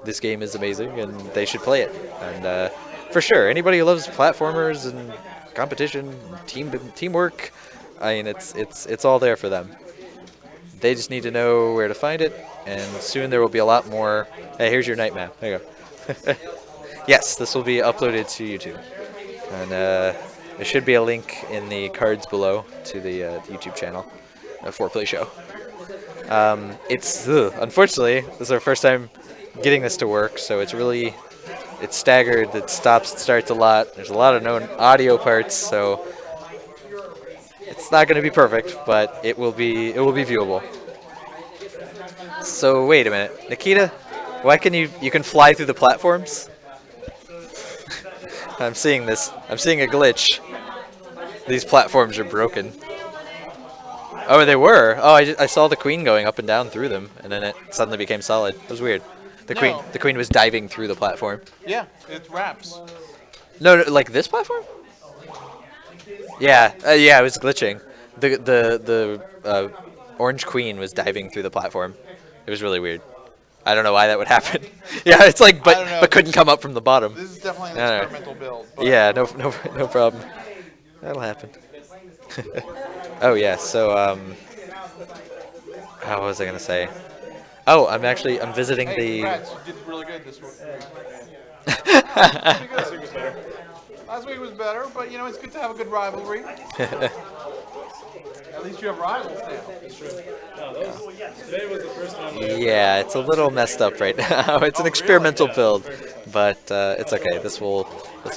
this game is amazing and they should play it. And for sure, anybody who loves platformers and competition, teamwork, I mean, it's all there for them. They just need to know where to find it, and soon there will be a lot more. Hey, here's your night map. There you go. Yes, this will be uploaded to YouTube. And there should be a link in the cards below to the YouTube channel, a 4Play show. Unfortunately, this is our first time getting this to work, so it's staggered. It stops and starts a lot. There's a lot of known audio parts, so it's not going to be perfect, but it will be viewable. So wait a minute, Nikita, why can you can fly through the platforms? I'm seeing this. I'm seeing a glitch. These platforms are broken. Oh, they were. Oh, I saw the queen going up and down through them, and then it suddenly became solid. It was weird. The queen was diving through the platform. Yeah, it wraps. No, like this platform? Yeah, it was glitching. The orange queen was diving through the platform. It was really weird. I don't know why that would happen. Yeah, it's like, but couldn't come up from the bottom. This is definitely an experimental build. But yeah, no problem. That'll happen. Oh yeah, so what was I gonna say? Oh, I'm visiting the. Rats, you did really good this week. Last week was better. Last week was better, but it's good to have a good rivalry. At least you have rivals now. That's true. Today was the first time. Yeah, it's a little messed up right now. It's an experimental build, but it's okay. This will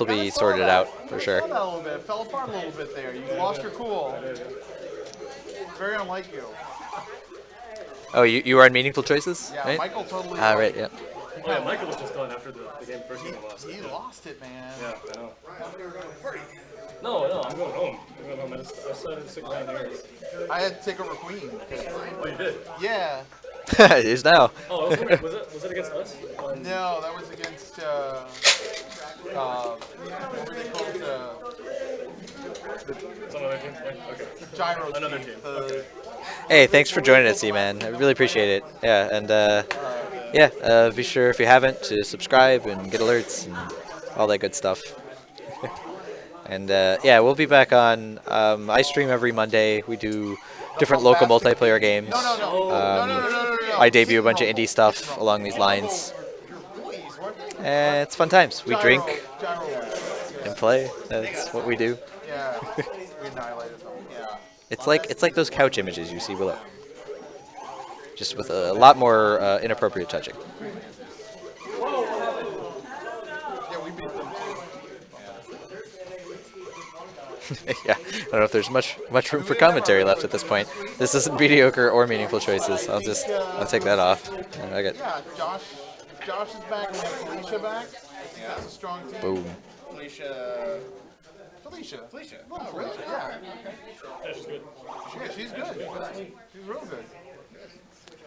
be sorted out for sure. Fell down a little bit. Fell apart a little bit there. You lost your cool. Very unlike you. Oh, you are in meaningful choices, Yeah, right? Michael totally. Ah, right, yeah. Oh yeah, Michael was just done after the game first game lost. He lost it, man. Yeah, I know. No, I'm going home. I'm going home. I decided to stick around here. I had to take over Queen. Oh, you did? Yeah. It is now. Oh, was it against us? No, that was against. What were they called? Some other team? Yeah, okay. Gyro. Another team. Hey, thanks for joining us, E-Man. I really appreciate it. Yeah, and yeah, be sure if you haven't to subscribe and get alerts and all that good stuff. And yeah, we'll be back on. I stream every Monday. We do different local multiplayer games. I debut a bunch of indie stuff along these lines. And it's fun times. We drink and play. That's what we do. Yeah. We annihilated them. Yeah. It's like those couch images you see below, just with a lot more inappropriate touching. Yeah, we beat them too. Yeah, I don't know if there's much room for commentary left at this point. This isn't mediocre or meaningful choices. I'll take that off. Okay. Yeah, Josh. If Josh is back and we have Felicia back, that's a strong team. Boom. Felicia. Oh, really? Yeah. Yeah, she's good. Yeah, she's good. She's real good.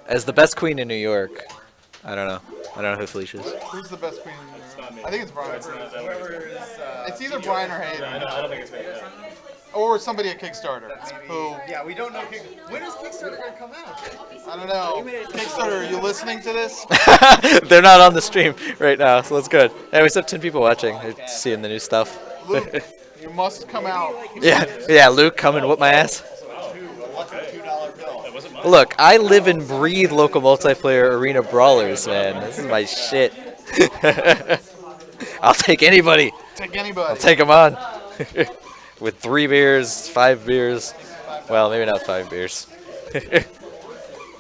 As the best queen in New York, I don't know who Felicia is. Who's the best queen in New York? not me. I think it's Brian. It's either Brian or Hayden. I don't think it's me. Or somebody at Kickstarter. Who, Yeah, we don't know. When is Kickstarter gonna come out? I don't know. Kickstarter, are you listening to this? They're not on the stream right now, so that's good. Hey, we still have 10 people watching. They're seeing the new stuff. Luke, you must come out. Yeah, Luke, come and whoop my ass. What's a $2 bill? Look, I live and breathe local multiplayer arena brawlers, man. This is my shit. I'll take anybody. Take anybody. I'll take them on. With 3 beers, 5 beers. Well, maybe not 5 beers.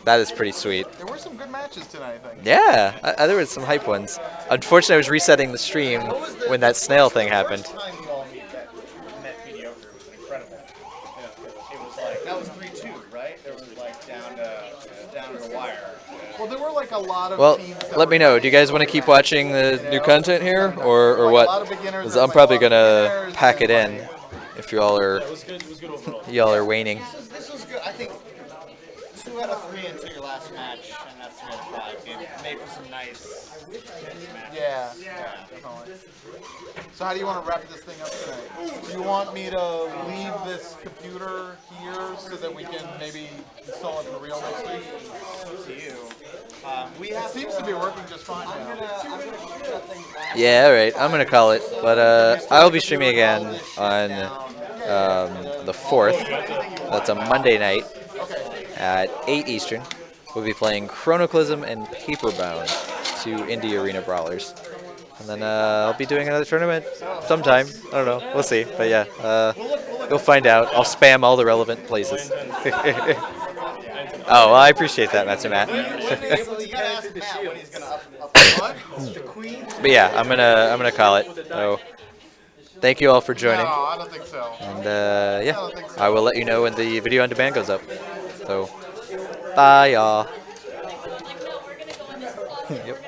That is pretty sweet. There were some good matches tonight, I think. Yeah, there was some hype ones. Unfortunately, I was resetting the stream when that snail thing happened. Time you all met mediocre was incredible. It was like that was 3-2, right? There was like down to the wire. Well, there were like a lot of Well, teams that let me were- know. Do you guys want to keep watching the new content here, or like what? A lot of beginners 'Cause and, I'm like, probably a lot of gonna beginners pack it and, in if y'all are It was good overall. waning. This was good. I think 2 out of 3 into your last match, and that's 3 out of 5. It made for some nice matches. Yeah, definitely. So how do you want to wrap this thing up tonight? Do you want me to leave this computer here so that we can maybe install it for real next week? Up to you. We It have seems to be working just fine I'm now. gonna shoot that thing back. Yeah, all right. I'm gonna call it, but I'll be streaming again on the 4th. That's a Monday night at 8 Eastern. We'll be playing Chronoclism and Paperbound, 2 indie arena brawlers. And then I'll be doing another tournament sometime. I don't know. We'll see. But yeah, you'll find out. I'll spam all the relevant places. Oh, well, I appreciate that, Matt. You gotta ask Matt when he's gonna up the queen. But yeah, I'm gonna call it. So thank you all for joining. No, I don't think so. And yeah, I will let you know when the video on demand goes up. So bye, y'all. Yep.